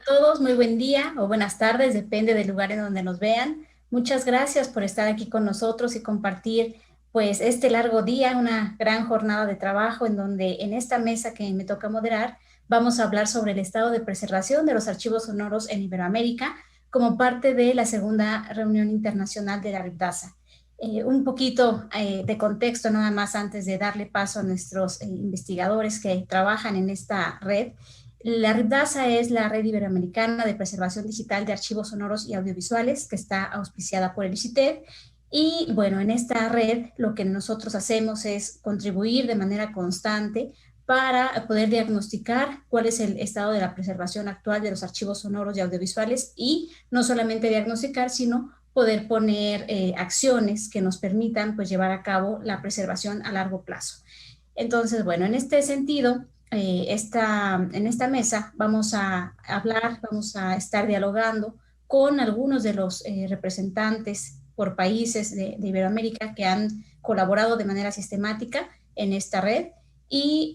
todos, muy buen día o buenas tardes, depende del lugar en donde nos vean. Muchas gracias por estar aquí con nosotros y compartir pues este largo día, una gran jornada de trabajo en donde en esta mesa que me toca moderar vamos a hablar sobre el estado de preservación de los archivos sonoros en Iberoamérica como parte de la segunda reunión internacional de la RIPDASA. Un poquito de contexto nada más antes de darle paso a nuestros investigadores que trabajan en esta red. La RIPDASA es la Red Iberoamericana de Preservación Digital de Archivos Sonoros y Audiovisuales, que está auspiciada por el ICITED. Y bueno, en esta red lo que nosotros hacemos es contribuir de manera constante para poder diagnosticar cuál es el estado de la preservación actual de los archivos sonoros y audiovisuales y no solamente diagnosticar, sino poder poner acciones que nos permitan pues llevar a cabo la preservación a largo plazo. Entonces, bueno, en este sentido, en esta mesa vamos a hablar, vamos a estar dialogando con algunos de los representantes por países de Iberoamérica que han colaborado de manera sistemática en esta red y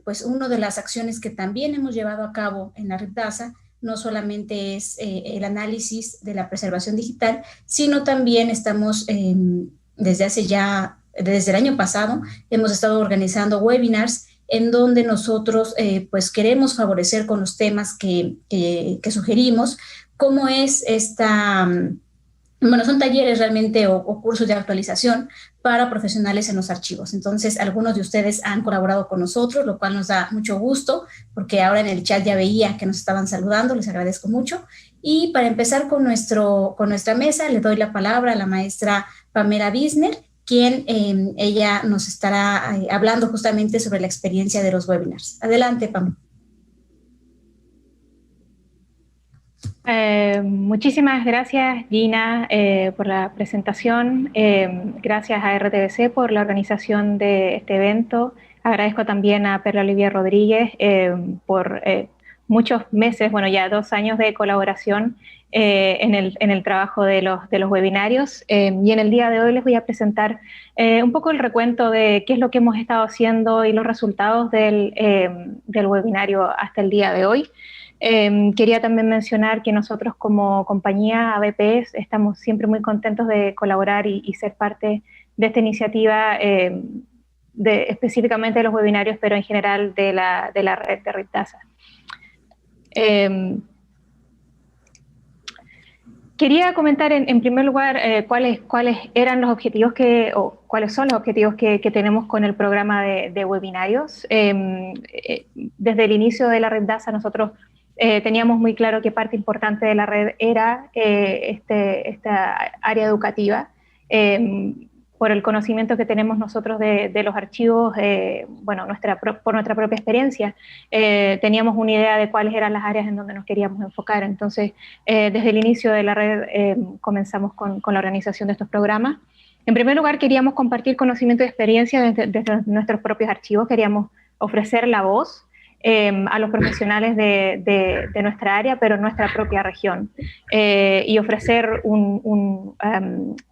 pues una de las acciones que también hemos llevado a cabo en la RIPDASA no solamente es el análisis de la preservación digital, sino también estamos desde el año pasado, hemos estado organizando webinars en donde nosotros pues queremos favorecer con los temas que sugerimos, cómo es bueno, son talleres realmente o cursos de actualización para profesionales en los archivos. Entonces, algunos de ustedes han colaborado con nosotros, lo cual nos da mucho gusto, porque ahora en el chat ya veía que nos estaban saludando, les agradezco mucho. Y para empezar con nuestra mesa, le doy la palabra a la maestra Pamela Wisner, quien ella nos estará hablando justamente sobre la experiencia de los webinars. Adelante, Pam. Muchísimas gracias, Gina, por la presentación. Gracias a RTBC por la organización de este evento. Agradezco también a Perla Olivia Rodríguez por muchos meses, bueno, ya 2 años de colaboración en el trabajo de los webinarios. Y en el día de hoy les voy a presentar un poco el recuento de qué es lo que hemos estado haciendo y los resultados del webinario hasta el día de hoy. Quería también mencionar que nosotros como compañía ABP estamos siempre muy contentos de colaborar y ser parte de esta iniciativa, específicamente de los webinarios, pero en general de la red de RIPDASA. Quería comentar en primer lugar cuáles eran los objetivos o cuáles son los objetivos que tenemos con el programa de webinarios. Desde el inicio de la RIPDASA nosotros teníamos muy claro que parte importante de la red era esta área educativa. Por el conocimiento que tenemos nosotros de los archivos, bueno, por nuestra propia experiencia, teníamos una idea de cuáles eran las áreas en donde nos queríamos enfocar. Entonces, desde el inicio de la red comenzamos con la organización de estos programas. En primer lugar, queríamos compartir conocimiento y experiencia desde nuestros propios archivos, queríamos ofrecer la voz a los profesionales de nuestra área, pero en nuestra propia región, y ofrecer un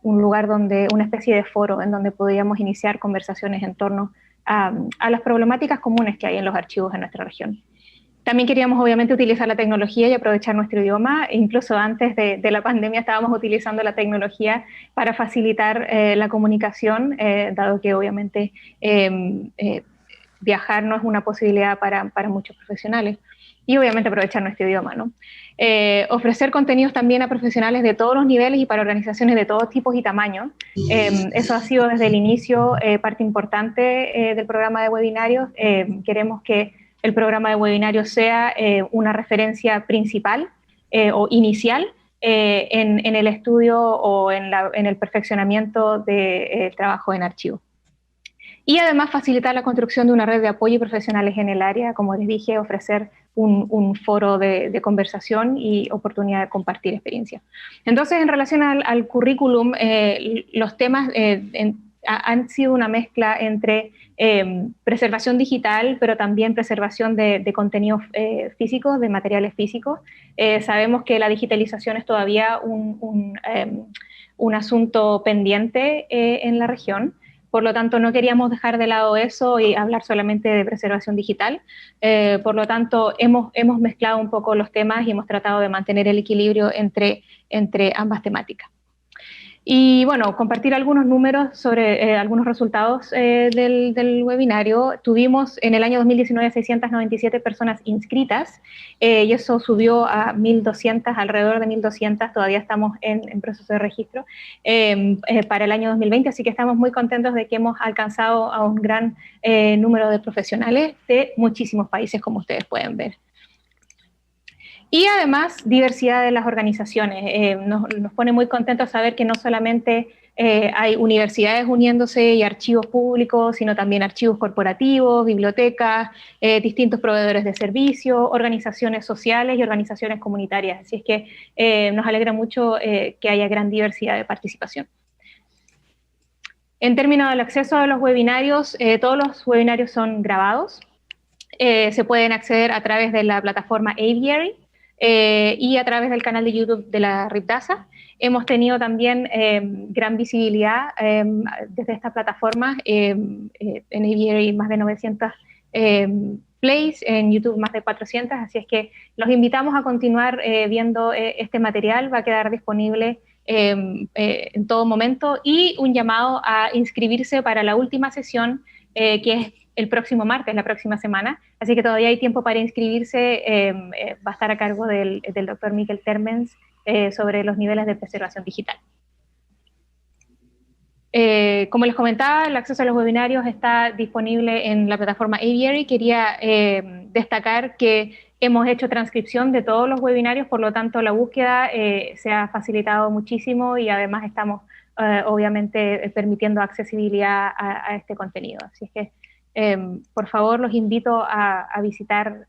lugar una especie de foro en donde podíamos iniciar conversaciones en torno a las problemáticas comunes que hay en los archivos en nuestra región. También queríamos obviamente utilizar la tecnología y aprovechar nuestro idioma. Incluso antes de la pandemia estábamos utilizando la tecnología para facilitar la comunicación, dado que obviamente viajar no es una posibilidad para muchos profesionales, y obviamente aprovechar nuestro idioma, ¿no? Ofrecer contenidos también a profesionales de todos los niveles y para organizaciones de todos tipos y tamaños. Eso ha sido desde el inicio parte importante del programa de webinarios. Queremos que el programa de webinarios sea una referencia principal o inicial en el estudio o en el perfeccionamiento del trabajo en archivo. Y además facilitar la construcción de una red de apoyo y profesionales en el área, como les dije, ofrecer un foro de conversación y oportunidad de compartir experiencias. Entonces, en relación al currículum, los temas han sido una mezcla entre preservación digital, pero también preservación de contenidos físicos, de materiales físicos. Sabemos que la digitalización es todavía un asunto pendiente en la región. por lo tanto no queríamos dejar de lado eso y hablar solamente de preservación digital. Por lo tanto, hemos mezclado un poco los temas y hemos tratado de mantener el equilibrio entre ambas temáticas. Y bueno, compartir algunos números sobre algunos resultados del webinario. Tuvimos en el año 2019 697 personas inscritas y eso subió a 1.200, alrededor de 1.200, todavía estamos en proceso de registro para el año 2020, así que estamos muy contentos de que hemos alcanzado a un gran número de profesionales de muchísimos países, como ustedes pueden ver. Y además, diversidad de las organizaciones. Nos pone muy contentos saber que no solamente hay universidades uniéndose y archivos públicos, sino también archivos corporativos, bibliotecas, distintos proveedores de servicios, organizaciones sociales y organizaciones comunitarias. Así es que nos alegra mucho que haya gran diversidad de participación. En términos del acceso a los webinarios, todos los webinarios son grabados. Se pueden acceder a través de la plataforma Aviary, y a través del canal de YouTube de la RIPDASA. Hemos tenido también gran visibilidad desde esta plataforma, en Aviary más de 900 plays, en YouTube más de 400, así es que los invitamos a continuar viendo este material, va a quedar disponible en todo momento, y un llamado a inscribirse para la última sesión, que es el próximo martes, la próxima semana, así que todavía hay tiempo para inscribirse. Va a estar a cargo del doctor Miquel Termens sobre los niveles de preservación digital. Como les comentaba, el acceso a los webinarios está disponible en la plataforma Aviary. Quería destacar que hemos hecho transcripción de todos los webinarios, por lo tanto la búsqueda se ha facilitado muchísimo y además estamos obviamente permitiendo accesibilidad a este contenido. Así es que por favor, los invito a visitar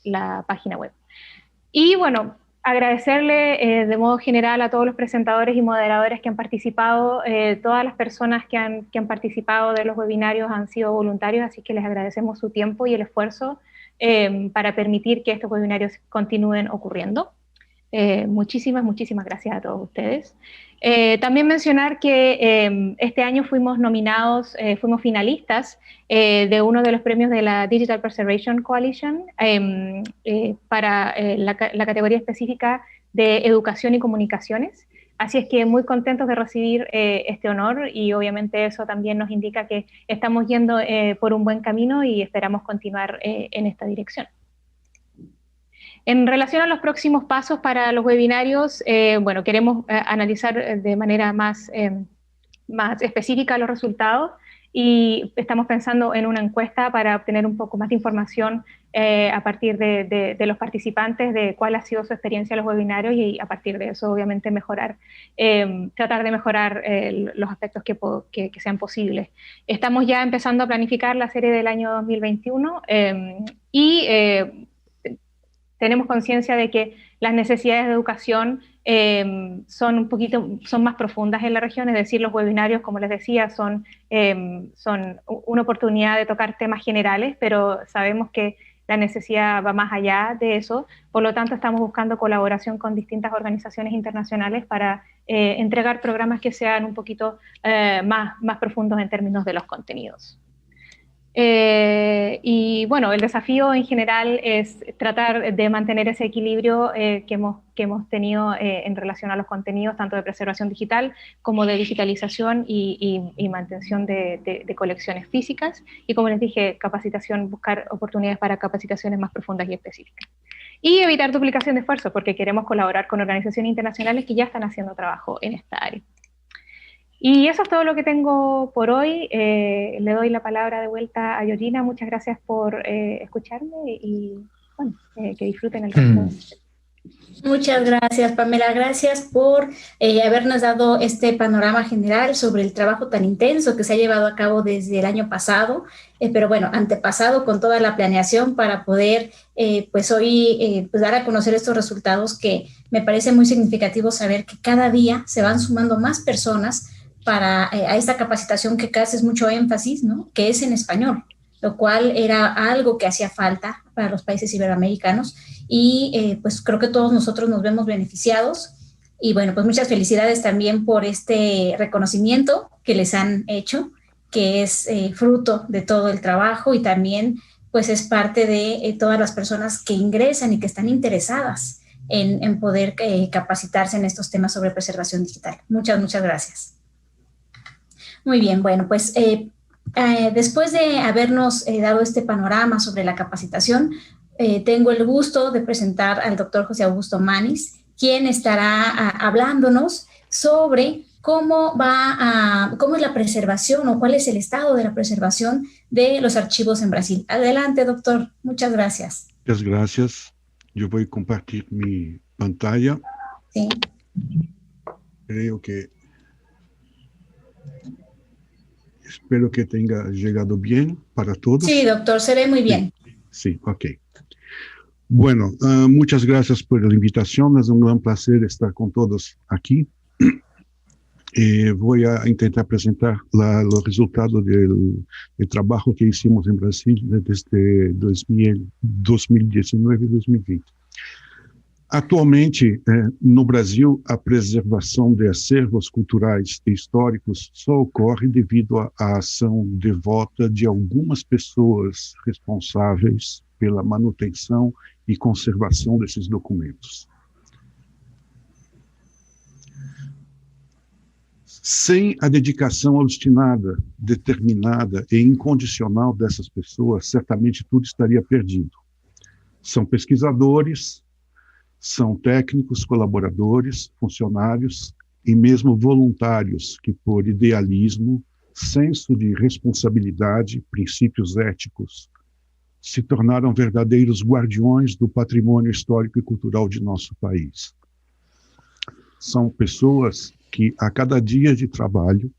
la página web. Y bueno, agradecerle de modo general a todos los presentadores y moderadores que han participado. Todas las personas que han participado de los webinarios han sido voluntarios, así que les agradecemos su tiempo y el esfuerzo para permitir que estos webinarios continúen ocurriendo. Muchísimas gracias a todos ustedes. También mencionar que este año fuimos nominados, fuimos finalistas de uno de los premios de la Digital Preservation Coalition para la categoría específica de educación y comunicaciones. Así es que muy contentos de recibir este honor, y obviamente eso también nos indica que estamos yendo por un buen camino y esperamos continuar en esta dirección. En relación a los próximos pasos para los webinarios, bueno, queremos analizar de manera más específica los resultados, y estamos pensando en una encuesta para obtener un poco más de información a partir de los participantes, de cuál ha sido su experiencia en los webinarios, y a partir de eso obviamente mejorar, tratar de mejorar los aspectos que sean posibles. Estamos ya empezando a planificar la serie del año 2021 y tenemos conciencia de que las necesidades de educación son más profundas en la región, es decir, los webinarios, como les decía, son una oportunidad de tocar temas generales, pero sabemos que la necesidad va más allá de eso. Por lo tanto, estamos buscando colaboración con distintas organizaciones internacionales para entregar programas que sean un poquito más profundos en términos de los contenidos. Y bueno, el desafío en general es tratar de mantener ese equilibrio que hemos tenido en relación a los contenidos, tanto de preservación digital como de digitalización y mantención de colecciones físicas, y como les dije, capacitación, buscar oportunidades para capacitaciones más profundas y específicas. Y evitar duplicación de esfuerzos, porque queremos colaborar con organizaciones internacionales que ya están haciendo trabajo en esta área. Y eso es todo lo que tengo por hoy. Le doy la palabra de vuelta a Georgina. Muchas gracias por escucharme, y bueno, que disfruten el resto. Muchas gracias, Pamela. Gracias por habernos dado este panorama general sobre el trabajo tan intenso que se ha llevado a cabo desde el año pasado, pero bueno, antepasado, con toda la planeación para poder pues hoy pues dar a conocer estos resultados, que me parece muy significativo saber que cada día se van sumando más personas para a esta capacitación que haces mucho énfasis, ¿no? Que es en español, lo cual era algo que hacía falta para los países iberoamericanos, y pues creo que todos nosotros nos vemos beneficiados. Y bueno, pues muchas felicidades también por este reconocimiento que les han hecho, que es fruto de todo el trabajo y también pues es parte de todas las personas que ingresan y que están interesadas en poder capacitarse en estos temas sobre preservación digital. Muchas gracias. Muy bien, bueno, pues después de habernos dado este panorama sobre la capacitación, tengo el gusto de presentar al doctor José Augusto Manis, quien estará hablándonos sobre cómo es la preservación o cuál es el estado de la preservación de los archivos en Brasil. Adelante, doctor. Muchas gracias. Muchas gracias. Yo voy a compartir mi pantalla. Sí. Creo que... Espero que tenga llegado bien para todos. Sí, doctor, se ve muy bien. Sí, ok. Bueno, muchas gracias por la invitación. Es un gran placer estar con todos aquí. Voy a intentar presentar los resultados del trabajo que hicimos en Brasil desde 2019 e 2020. Atualmente, no Brasil, a preservação de acervos culturais e históricos só ocorre devido à ação devota de algumas pessoas responsáveis pela manutenção e conservação desses documentos. Sem a dedicação obstinada, determinada e incondicional dessas pessoas, certamente tudo estaria perdido. São pesquisadores, são técnicos, colaboradores, funcionários e mesmo voluntários que, por idealismo, senso de responsabilidade, princípios éticos, se tornaram verdadeiros guardiões do patrimônio histórico e cultural de nosso país. São pessoas que, a cada dia de trabalho,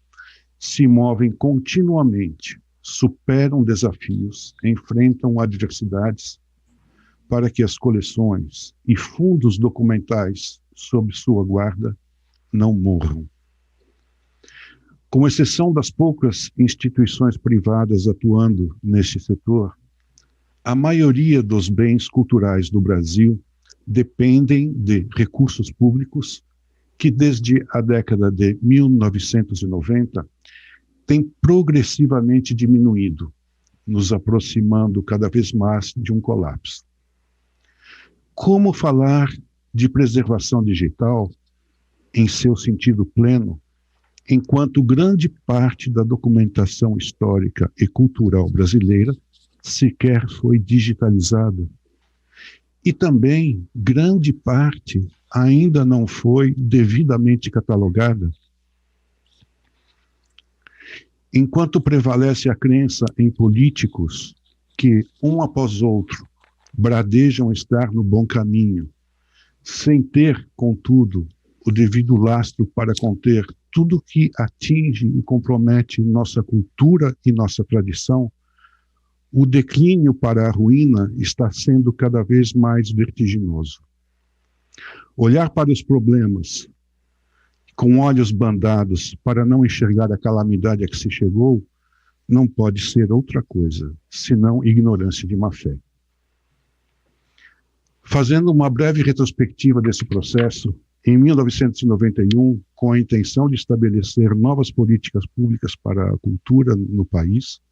se movem continuamente, superam desafios, enfrentam adversidades, para que as coleções e fundos documentais sob sua guarda não morram. Com exceção das poucas instituições privadas atuando neste setor, a maioria dos bens culturais do Brasil dependem de recursos públicos que, desde a década de 1990, têm progressivamente diminuído, nos aproximando cada vez mais de um colapso. Como falar de preservação digital em seu sentido pleno, enquanto grande parte da documentação histórica e cultural brasileira sequer foi digitalizada? E também grande parte ainda não foi devidamente catalogada? Enquanto prevalece a crença em políticos que, um após outro, bradejam estar no bom caminho, sem ter, contudo, o devido lastro para conter tudo que atinge e compromete nossa cultura e nossa tradição, o declínio para a ruína está sendo cada vez mais vertiginoso. Olhar para os problemas com olhos bandados para não enxergar a calamidade a que se chegou não pode ser outra coisa, senão ignorância de má fé. Fazendo uma breve retrospectiva desse processo, em 1991, com a intenção de estabelecer novas políticas públicas para a cultura no país,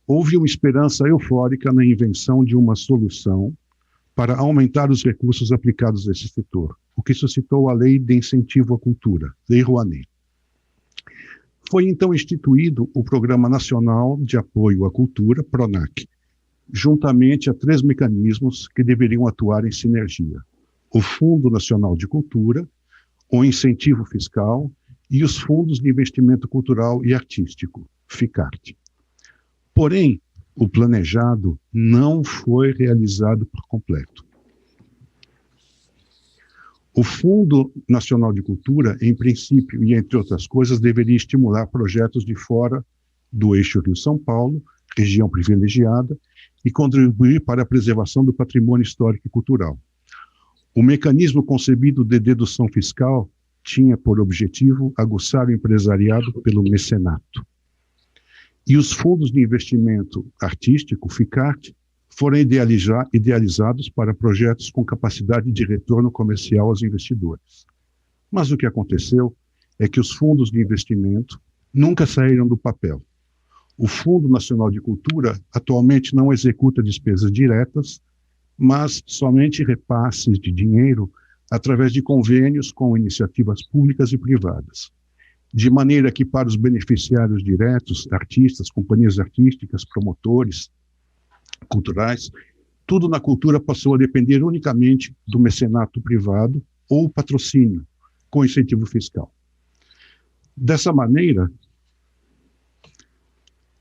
houve uma esperança eufórica na invenção de uma solução para aumentar os recursos aplicados a esse setor, o que suscitou a Lei de Incentivo à Cultura, Lei Rouanet. Foi então instituído o Programa Nacional de Apoio à Cultura, PRONAC, juntamente a 3 mecanismos que deveriam atuar em sinergia: o Fundo Nacional de Cultura, o Incentivo Fiscal e os Fundos de Investimento Cultural e Artístico, FICART. Porém, o planejado não foi realizado por completo. O Fundo Nacional de Cultura, em princípio e entre outras coisas, deveria estimular projetos de fora do eixo Rio-São Paulo, região privilegiada, e contribuir para a preservação do patrimônio histórico e cultural. O mecanismo concebido de dedução fiscal tinha por objetivo aguçar o empresariado pelo mecenato. E os fundos de investimento artístico, FICART, foram idealizados para projetos com capacidade de retorno comercial aos investidores. Mas o que aconteceu é que os fundos de investimento nunca saíram do papel, O Fundo Nacional de Cultura atualmente não executa despesas diretas, mas somente repasses de dinheiro através de convênios com iniciativas públicas e privadas, de maneira que para os beneficiários diretos, artistas, companhias artísticas, promotores culturais, tudo na cultura passou a depender unicamente do mecenato privado ou patrocínio, com incentivo fiscal. Dessa maneira,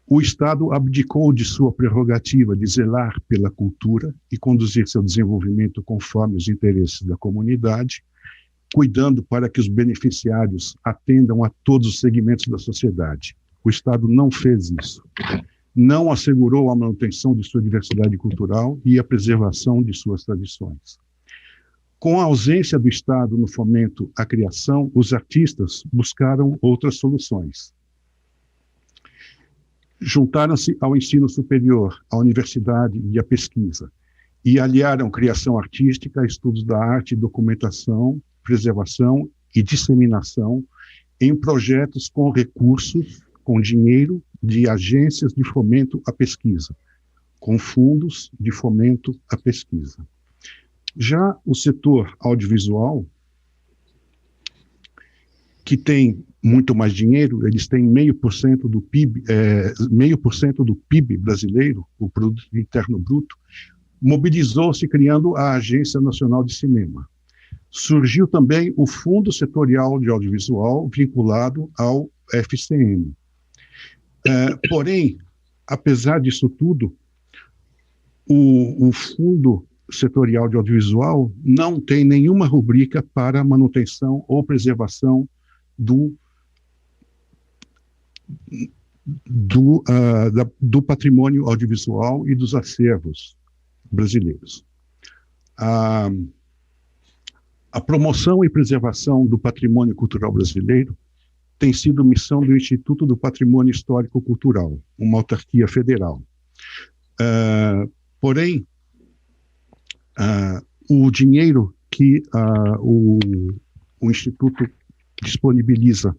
o Estado abdicou de sua prerrogativa de zelar pela cultura e conduzir seu desenvolvimento conforme os interesses da comunidade, cuidando para que os beneficiários atendam a todos os segmentos da sociedade. O Estado não fez isso. Não assegurou a manutenção de sua diversidade cultural e a preservação de suas tradições. Com a ausência do Estado no fomento à criação, os artistas buscaram outras soluções. Juntaram-se ao ensino superior, à universidade e à pesquisa, e aliaram criação artística a estudos da arte, documentação, preservação e disseminação em projetos com recursos, com dinheiro de agências de fomento à pesquisa, com fundos de fomento à pesquisa. Já o setor audiovisual, que tem muito mais dinheiro, eles têm 0,5% do PIB, 0,5% do PIB brasileiro, o Produto Interno Bruto, mobilizou-se criando a Agência Nacional de Cinema. Surgiu também o Fundo Setorial de Audiovisual, vinculado ao FCM. Porém, apesar disso tudo, o Fundo Setorial de Audiovisual não tem nenhuma rubrica para manutenção ou preservação do patrimônio audiovisual e dos acervos brasileiros. A promoção e preservação do patrimônio cultural brasileiro tem sido missão do Instituto do Patrimônio Histórico Cultural, uma autarquia federal. Porém, o dinheiro que o Instituto disponibiliza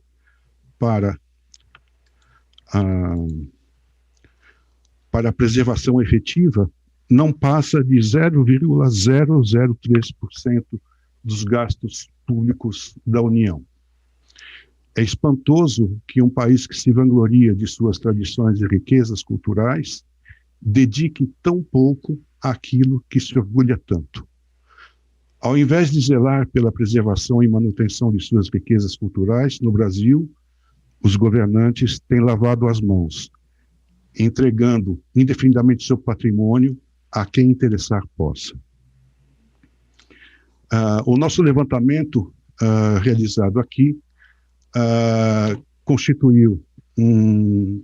para a preservação efetiva não passa de 0,003% dos gastos públicos da União. É espantoso que um país que se vangloria de suas tradições e riquezas culturais dedique tão pouco àquilo que se orgulha tanto. Ao invés de zelar pela preservação e manutenção de suas riquezas culturais, no Brasil, os governantes têm lavado as mãos, entregando indefinidamente seu patrimônio a quem interessar possa. O nosso levantamento realizado aqui constituiu um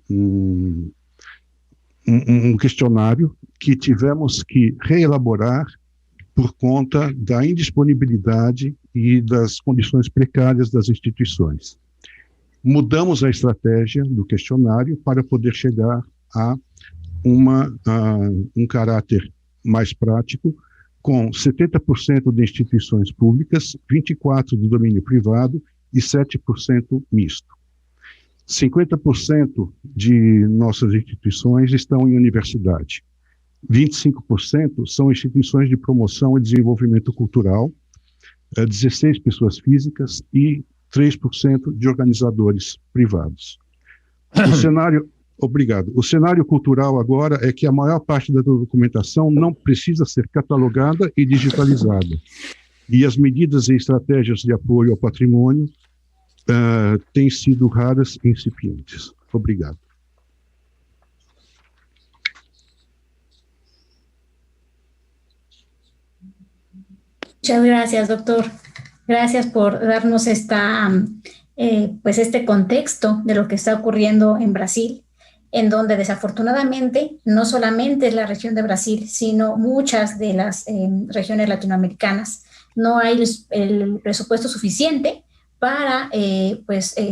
questionário que tivemos que reelaborar por conta da indisponibilidade e das condições precárias das instituições. Mudamos a estratégia do questionário para poder chegar a um caráter mais prático, com 70% de instituições públicas, 24% do domínio privado e 7% misto. 50% de nossas instituições estão em universidade. 25% são instituições de promoção e desenvolvimento cultural, 16 pessoas físicas e 3% de organizadores privados. O cenário cultural agora é que a maior parte da documentação não precisa ser catalogada e digitalizada. E as medidas e estratégias de apoio ao patrimônio têm sido raras e incipientes. Obrigado. Muchas gracias, doctor. Gracias por darnos este contexto de lo que está ocurriendo en Brasil, en donde desafortunadamente no solamente es la región de Brasil, sino muchas de las regiones latinoamericanas. No hay el presupuesto suficiente para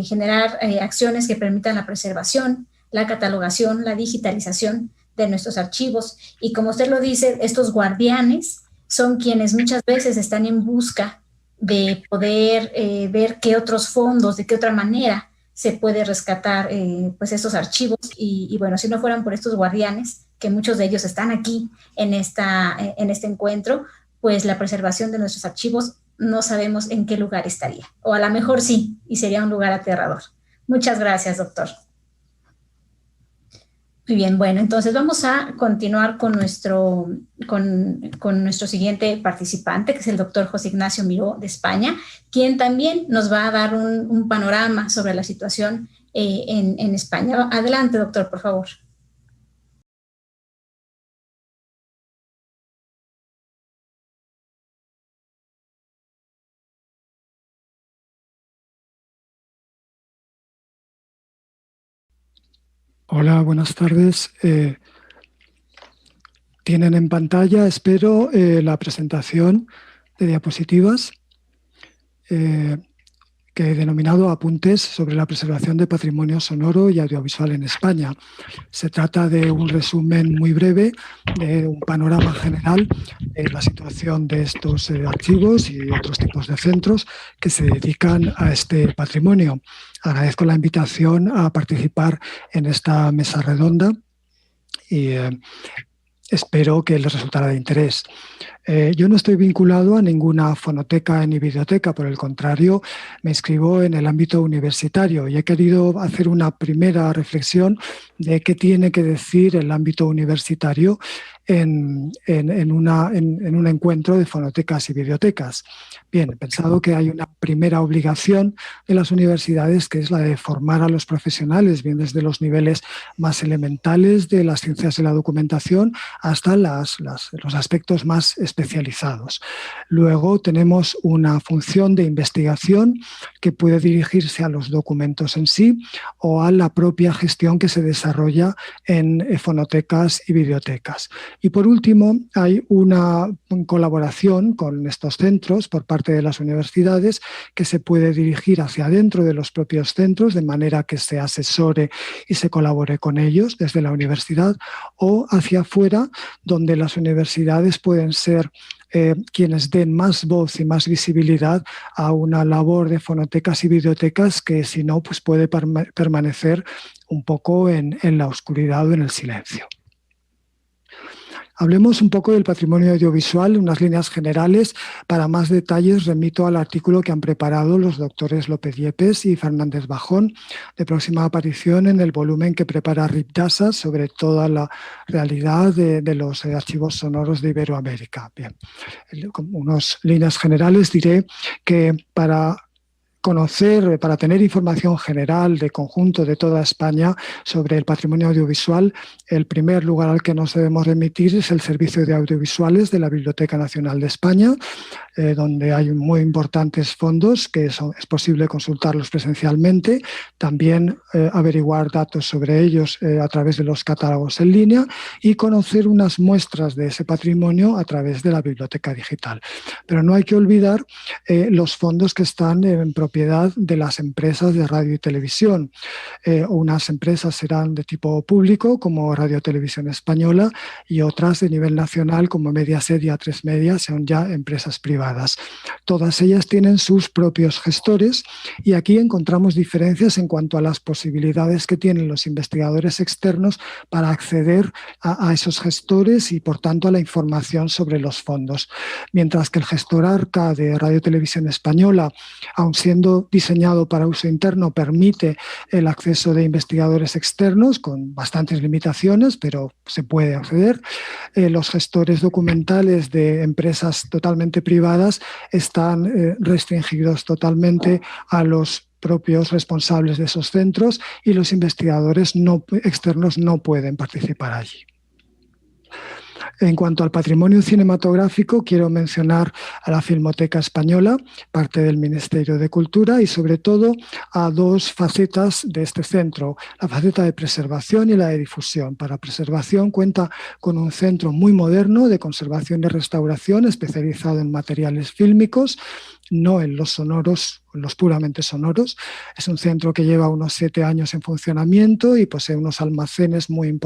generar acciones que permitan la preservación, la catalogación, la digitalización de nuestros archivos. Y como usted lo dice, estos guardianes son quienes muchas veces están en busca de poder ver qué otros fondos, de qué otra manera se puede rescatar pues estos archivos y bueno, si no fueran por estos guardianes, que muchos de ellos están aquí en este encuentro, pues la preservación de nuestros archivos no sabemos en qué lugar estaría, o a lo mejor sí, y sería un lugar aterrador. Muchas gracias, doctor. Muy bien, bueno, entonces vamos a continuar con nuestro siguiente participante, que es el doctor José Ignacio Miró de España, quien también nos va a dar un panorama sobre la situación en España. Adelante, doctor, por favor. Hola, buenas tardes. Tienen en pantalla, espero, la presentación de diapositivas que he denominado Apuntes sobre la preservación de patrimonio sonoro y audiovisual en España. Se trata de un resumen muy breve, de un panorama general de la situación de estos archivos y otros tipos de centros que se dedican a este patrimonio. Agradezco la invitación a participar en esta mesa redonda y espero que les resultará de interés. Yo no estoy vinculado a ninguna fonoteca ni biblioteca, por el contrario, me inscribo en el ámbito universitario y he querido hacer una primera reflexión de qué tiene que decir el ámbito universitario en un encuentro de fonotecas y bibliotecas. Bien, he pensado que hay una primera obligación de las universidades, que es la de formar a los profesionales, bien desde los niveles más elementales de las ciencias de la documentación hasta los aspectos más especializados. Luego tenemos una función de investigación que puede dirigirse a los documentos en sí o a la propia gestión que se desarrolla en fonotecas y bibliotecas. Y por último, hay una colaboración con estos centros por parte de las universidades que se puede dirigir hacia adentro de los propios centros de manera que se asesore y se colabore con ellos desde la universidad, o hacia afuera, donde las universidades pueden ser quienes den más voz y más visibilidad a una labor de fonotecas y bibliotecas que, si no, pues puede permanecer un poco en la oscuridad o en el silencio. Hablemos un poco del patrimonio audiovisual, unas líneas generales. Para más detalles remito al artículo que han preparado los doctores López Yepes y Fernández Bajón, de próxima aparición en el volumen que prepara RIPDASA sobre toda la realidad de los archivos sonoros de Iberoamérica. Bien, como unas líneas generales diré que para tener información general de conjunto de toda España sobre el patrimonio audiovisual, el primer lugar al que nos debemos remitir es el Servicio de Audiovisuales de la Biblioteca Nacional de España, donde hay muy importantes fondos que es posible consultarlos presencialmente, también averiguar datos sobre ellos a través de los catálogos en línea y conocer unas muestras de ese patrimonio a través de la biblioteca digital. Pero no hay que olvidar los fondos que están en propiedad de las empresas de radio y televisión. Unas empresas serán de tipo público, como Radio Televisión Española, y otras de nivel nacional, como Mediaset y A3 Media, son ya empresas privadas. Todas ellas tienen sus propios gestores y aquí encontramos diferencias en cuanto a las posibilidades que tienen los investigadores externos para acceder a esos gestores y, por tanto, a la información sobre los fondos. Mientras que el gestor ARCA de Radio Televisión Española, aun siendo diseñado para uso interno, permite el acceso de investigadores externos con bastantes limitaciones, pero se puede acceder. Los gestores documentales de empresas totalmente privadas están restringidos totalmente a los propios responsables de esos centros y los investigadores externos no pueden participar allí. En cuanto al patrimonio cinematográfico, quiero mencionar a la Filmoteca Española, parte del Ministerio de Cultura, y sobre todo a dos facetas de este centro, la faceta de preservación y la de difusión. Para preservación cuenta con un centro muy moderno de conservación y restauración especializado en materiales fílmicos, no en los sonoros, los puramente sonoros. Es un centro que lleva unos 7 años en funcionamiento y posee unos almacenes muy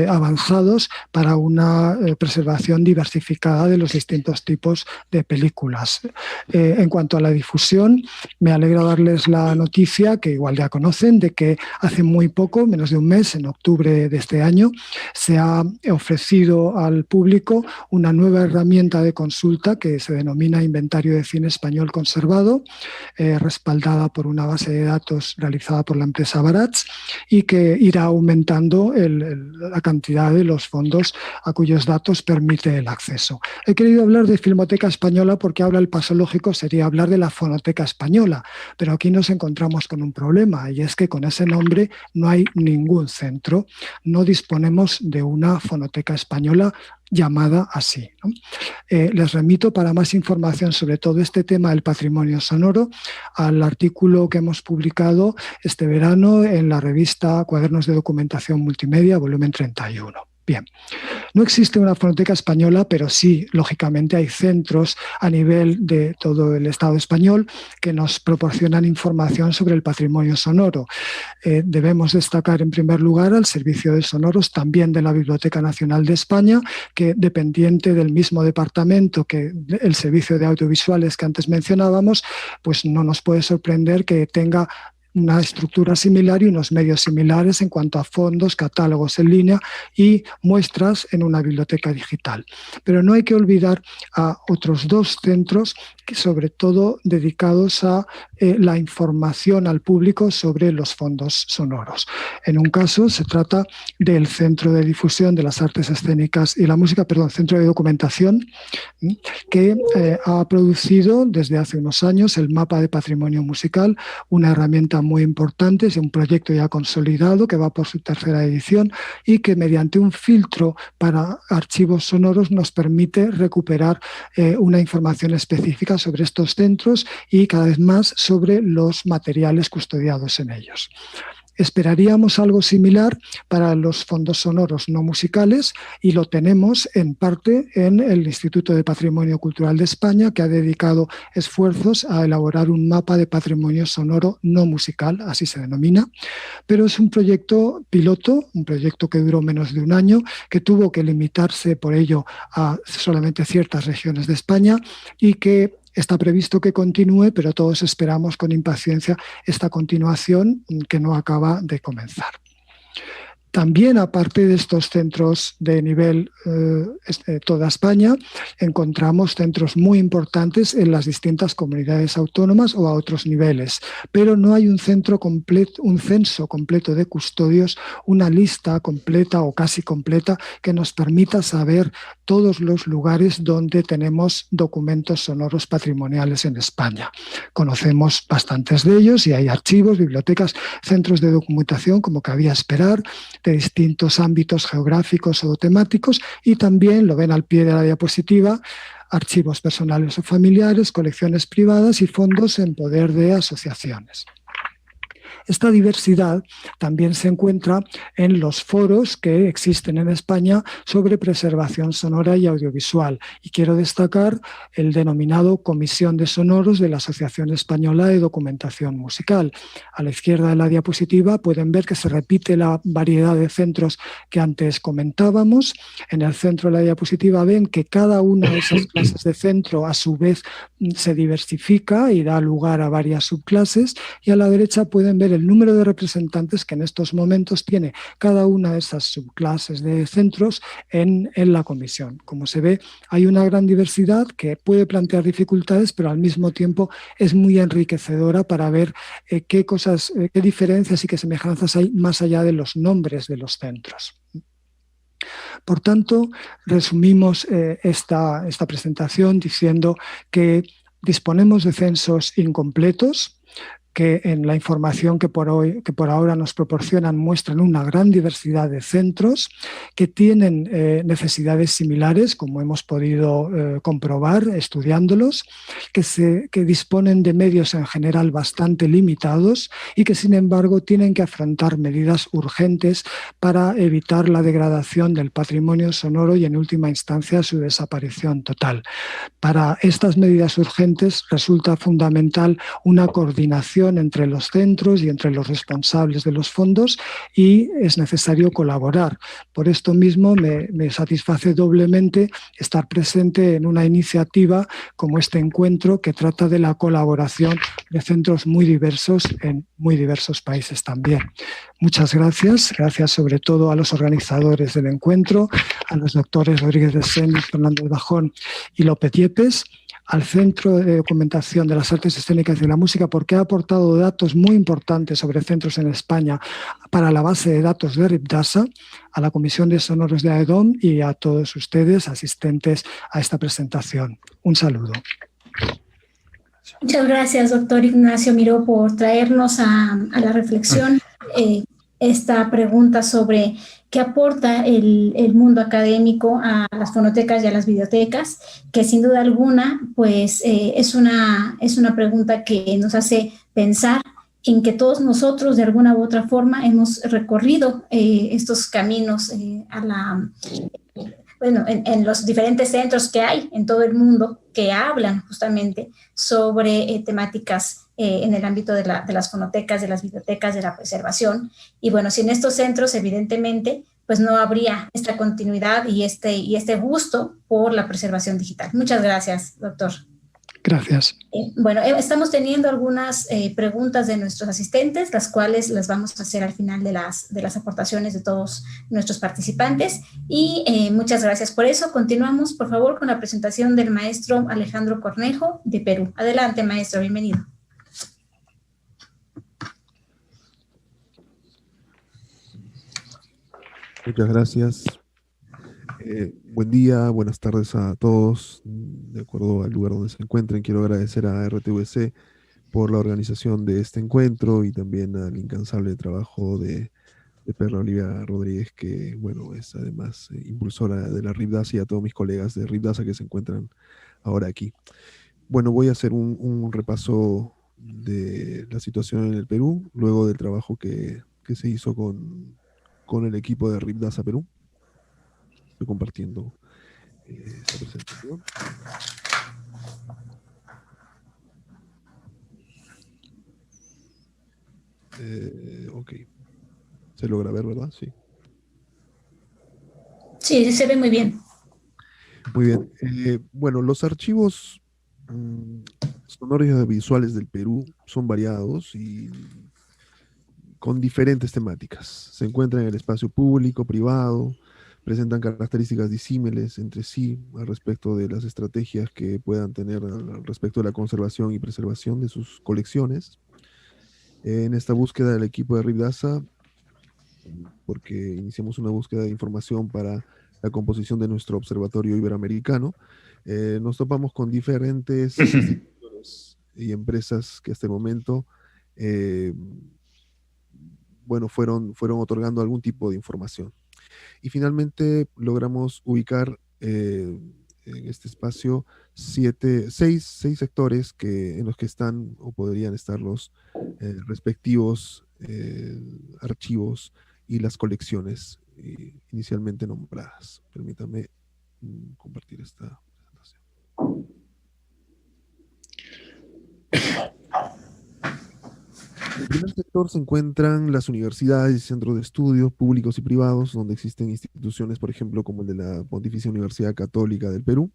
avanzados para una preservación diversificada de los distintos tipos de películas. En cuanto a la difusión, me alegra darles la noticia, que igual ya conocen, de que hace muy poco, menos de un mes, en octubre de este año, se ha ofrecido al público una nueva herramienta de consulta que se denomina Inventario de Cine Español Conservado, respaldada por una base de datos realizada por la empresa Barats, y que irá aumentando la cantidad de los fondos a cuyos datos permite el acceso. He querido hablar de Filmoteca Española porque ahora el paso lógico sería hablar de la Fonoteca Española, pero aquí nos encontramos con un problema, y es que con ese nombre no hay ningún centro, no disponemos de una Fonoteca Española llamada así, ¿no? Les remito, para más información sobre todo este tema del patrimonio sonoro, al artículo que hemos publicado este verano en la revista Cuadernos de Documentación Multimedia, volumen 31. Bien, no existe una fonoteca española, pero sí, lógicamente, hay centros a nivel de todo el Estado español que nos proporcionan información sobre el patrimonio sonoro. Debemos destacar, en primer lugar, al Servicio de Sonoros, también de la Biblioteca Nacional de España, que, dependiente del mismo departamento que el Servicio de Audiovisuales que antes mencionábamos, pues no nos puede sorprender que tenga una estructura similar y unos medios similares en cuanto a fondos, catálogos en línea y muestras en una biblioteca digital. Pero no hay que olvidar a otros 2 centros, que sobre todo dedicados a la información al público sobre los fondos sonoros. En un caso se trata del Centro de Difusión de las Artes Escénicas y la Música, Centro de Documentación, que ha producido desde hace unos años el Mapa de Patrimonio Musical, una herramienta muy importante, es un proyecto ya consolidado que va por su 3ª edición y que, mediante un filtro para archivos sonoros, nos permite recuperar una información específica sobre estos centros y cada vez más sobre los materiales custodiados en ellos. Esperaríamos algo similar para los fondos sonoros no musicales, y lo tenemos en parte en el Instituto de Patrimonio Cultural de España, que ha dedicado esfuerzos a elaborar un mapa de patrimonio sonoro no musical, así se denomina, pero es un proyecto piloto, un proyecto que duró menos de un año, que tuvo que limitarse por ello a solamente ciertas regiones de España y que está previsto que continúe, pero todos esperamos con impaciencia esta continuación que no acaba de comenzar. También, aparte de estos centros de nivel toda España, encontramos centros muy importantes en las distintas comunidades autónomas o a otros niveles, pero no hay un censo completo de custodios, una lista completa o casi completa que nos permita saber todos los lugares donde tenemos documentos sonoros patrimoniales en España. Conocemos bastantes de ellos y hay archivos, bibliotecas, centros de documentación, como cabía esperar, de distintos ámbitos geográficos o temáticos, y también, lo ven al pie de la diapositiva, archivos personales o familiares, colecciones privadas y fondos en poder de asociaciones. Esta diversidad también se encuentra en los foros que existen en España sobre preservación sonora y audiovisual, y quiero destacar el denominado Comisión de Sonoros de la Asociación Española de Documentación Musical. A la izquierda de la diapositiva pueden ver que se repite la variedad de centros que antes comentábamos. En el centro de la diapositiva ven que cada una de esas clases de centro a su vez se diversifica y da lugar a varias subclases, y a la derecha pueden ver el número de representantes que en estos momentos tiene cada una de esas subclases de centros en la comisión. Como se ve, hay una gran diversidad que puede plantear dificultades, pero al mismo tiempo es muy enriquecedora para ver qué diferencias y qué semejanzas hay más allá de los nombres de los centros. Por tanto, resumimos esta presentación diciendo que disponemos de censos incompletos, que en la información que por ahora nos proporcionan muestran una gran diversidad de centros que tienen necesidades similares, como hemos podido comprobar estudiándolos, que disponen de medios en general bastante limitados y que sin embargo tienen que afrontar medidas urgentes para evitar la degradación del patrimonio sonoro y en última instancia su desaparición total. Para estas medidas urgentes resulta fundamental una coordinación entre los centros y entre los responsables de los fondos y es necesario colaborar. Por esto mismo me satisface doblemente estar presente en una iniciativa como este encuentro que trata de la colaboración de centros muy diversos en muy diversos países también. Muchas gracias. Gracias sobre todo a los organizadores del encuentro, a los doctores Rodríguez de Sen, Fernández Bajón y López Yepes, al Centro de Documentación de las Artes Escénicas y de la Música, porque ha aportado datos muy importantes sobre centros en España para la base de datos de RIPDASA, a la Comisión de Sonoros de AEDOM y a todos ustedes asistentes a esta presentación. Un saludo. Muchas gracias, doctor Ignacio Miró, por traernos a la reflexión esta pregunta sobre qué aporta el mundo académico a las fonotecas y a las bibliotecas, que sin duda alguna pues, es una pregunta que nos hace pensar en que todos nosotros de alguna u otra forma hemos recorrido estos caminos en los diferentes centros que hay en todo el mundo que hablan justamente sobre temáticas en el ámbito de las fonotecas, de las bibliotecas, de la preservación. Y bueno, sin estos centros, evidentemente, pues no habría esta continuidad y este gusto por la preservación digital. Muchas gracias, doctor. Gracias. Bueno, estamos teniendo algunas preguntas de nuestros asistentes, las cuales las vamos a hacer al final de las aportaciones de todos nuestros participantes. Y muchas gracias por eso. Continuamos, por favor, con la presentación del maestro Alejandro Cornejo de Perú. Adelante, maestro, bienvenido. Muchas gracias. Buen día, buenas tardes a todos. De acuerdo al lugar donde se encuentren, quiero agradecer a RTVC por la organización de este encuentro y también al incansable trabajo de Perla Olivia Rodríguez, que bueno, es además impulsora de la RIPDASA, y a todos mis colegas de RIPDASA que se encuentran ahora aquí. Bueno, voy a hacer un repaso de la situación en el Perú, luego del trabajo que se hizo con el equipo de RIPDASA Perú. Estoy compartiendo esta presentación. Ok. Se logra ver, ¿verdad? Sí. Sí, se ve muy bien. Muy bien. Bueno, los archivos sonoros y audiovisuales del Perú son variados y con diferentes temáticas. Se encuentran en el espacio público, privado, presentan características disímiles entre sí al respecto de las estrategias que puedan tener al respecto de la conservación y preservación de sus colecciones. En esta búsqueda del equipo de RIPDASA, porque iniciamos una búsqueda de información para la composición de nuestro observatorio iberoamericano, nos topamos con diferentes instituciones y empresas que hasta el momento bueno, fueron otorgando algún tipo de información. Y finalmente logramos ubicar en este espacio seis sectores en los que están o podrían estar los respectivos archivos y las colecciones inicialmente nombradas. Permítame compartir esta presentación. En el primer sector se encuentran las universidades y centros de estudios públicos y privados, donde existen instituciones, por ejemplo, como el de la Pontificia Universidad Católica del Perú,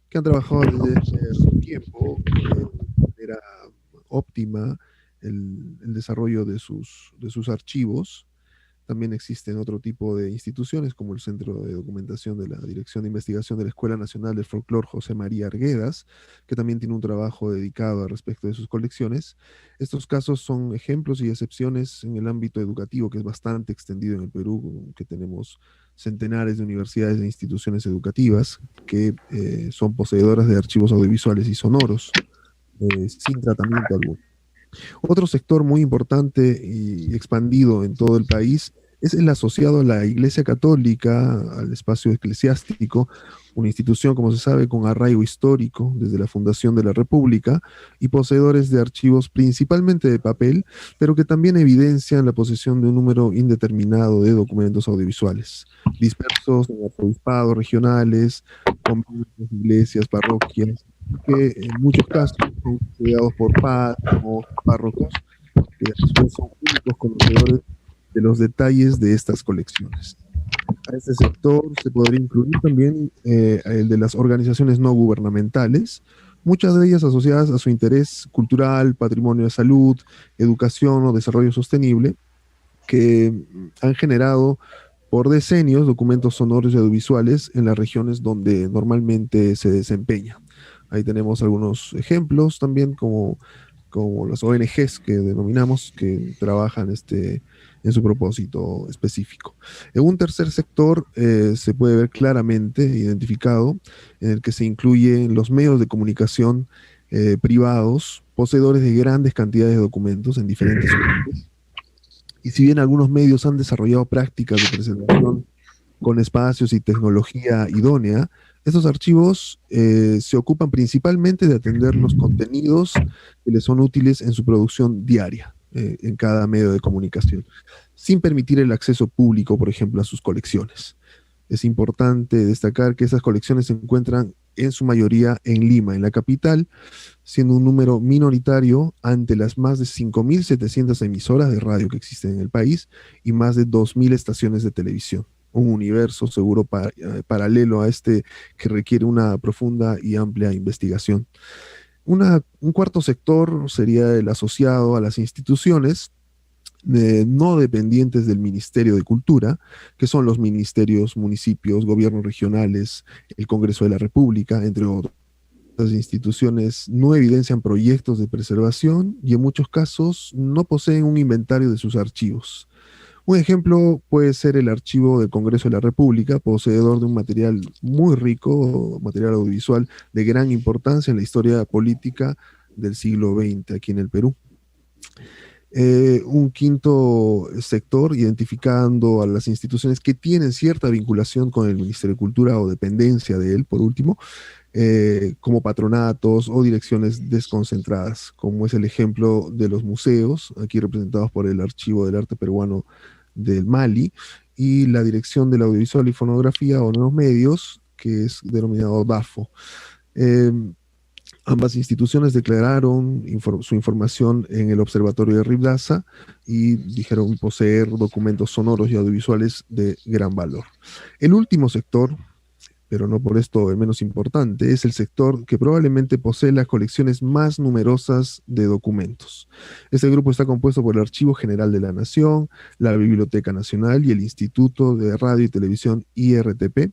que han trabajado desde hace tiempo de manera óptima el desarrollo de sus archivos. También existen otro tipo de instituciones, como el Centro de Documentación de la Dirección de Investigación de la Escuela Nacional del Folclor José María Arguedas, que también tiene un trabajo dedicado al respecto de sus colecciones. Estos casos son ejemplos y excepciones en el ámbito educativo, que es bastante extendido en el Perú, que tenemos centenares de universidades e instituciones educativas que son poseedoras de archivos audiovisuales y sonoros, sin tratamiento alguno. Otro sector muy importante y expandido en todo el país es el asociado a la Iglesia Católica, al espacio eclesiástico, una institución, como se sabe, con arraigo histórico desde la fundación de la República y poseedores de archivos principalmente de papel, pero que también evidencian la posesión de un número indeterminado de documentos audiovisuales, dispersos en archivos regionales, conventos, iglesias, parroquias, que en muchos casos son custodiados por párrocos, que a su vez son únicos conocedores de los detalles de estas colecciones. A este sector se podría incluir también el de las organizaciones no gubernamentales, muchas de ellas asociadas a su interés cultural, patrimonio de salud, educación o desarrollo sostenible, que han generado por decenios documentos sonoros y audiovisuales en las regiones donde normalmente se desempeña. Ahí tenemos algunos ejemplos también como las ONGs que denominamos, que trabajan en su propósito específico. En un tercer sector se puede ver claramente identificado, en el que se incluyen los medios de comunicación privados, poseedores de grandes cantidades de documentos en diferentes fuentes. Y si bien algunos medios han desarrollado prácticas de preservación con espacios y tecnología idónea, estos archivos se ocupan principalmente de atender los contenidos que les son útiles en su producción diaria, en cada medio de comunicación, sin permitir el acceso público, por ejemplo, a sus colecciones. Es importante destacar que esas colecciones se encuentran en su mayoría en Lima, en la capital, siendo un número minoritario ante las más de 5.700 emisoras de radio que existen en el país y más de 2.000 estaciones de televisión. Un universo seguro paralelo a este que requiere una profunda y amplia investigación. Un cuarto sector sería el asociado a las instituciones no dependientes del Ministerio de Cultura, que son los ministerios, municipios, gobiernos regionales, el Congreso de la República, entre otros. Las instituciones no evidencian proyectos de preservación y en muchos casos no poseen un inventario de sus archivos. Un ejemplo puede ser el archivo del Congreso de la República, poseedor de un material muy rico, material audiovisual de gran importancia en la historia política del siglo XX aquí en el Perú. Un quinto sector, identificando a las instituciones que tienen cierta vinculación con el Ministerio de Cultura o dependencia de él, por último, como patronatos o direcciones desconcentradas, como es el ejemplo de los museos, aquí representados por el Archivo del Arte Peruano del Mali, y la Dirección del Audiovisual y Fonografía o Nuevos Medios, que es denominado DAFO. Ambas instituciones declararon su información en el Observatorio de Ribdaza y dijeron poseer documentos sonoros y audiovisuales de gran valor. El último sector, pero no por esto el menos importante, es el sector que probablemente posee las colecciones más numerosas de documentos. Este grupo está compuesto por el Archivo General de la Nación, la Biblioteca Nacional y el Instituto de Radio y Televisión IRTP,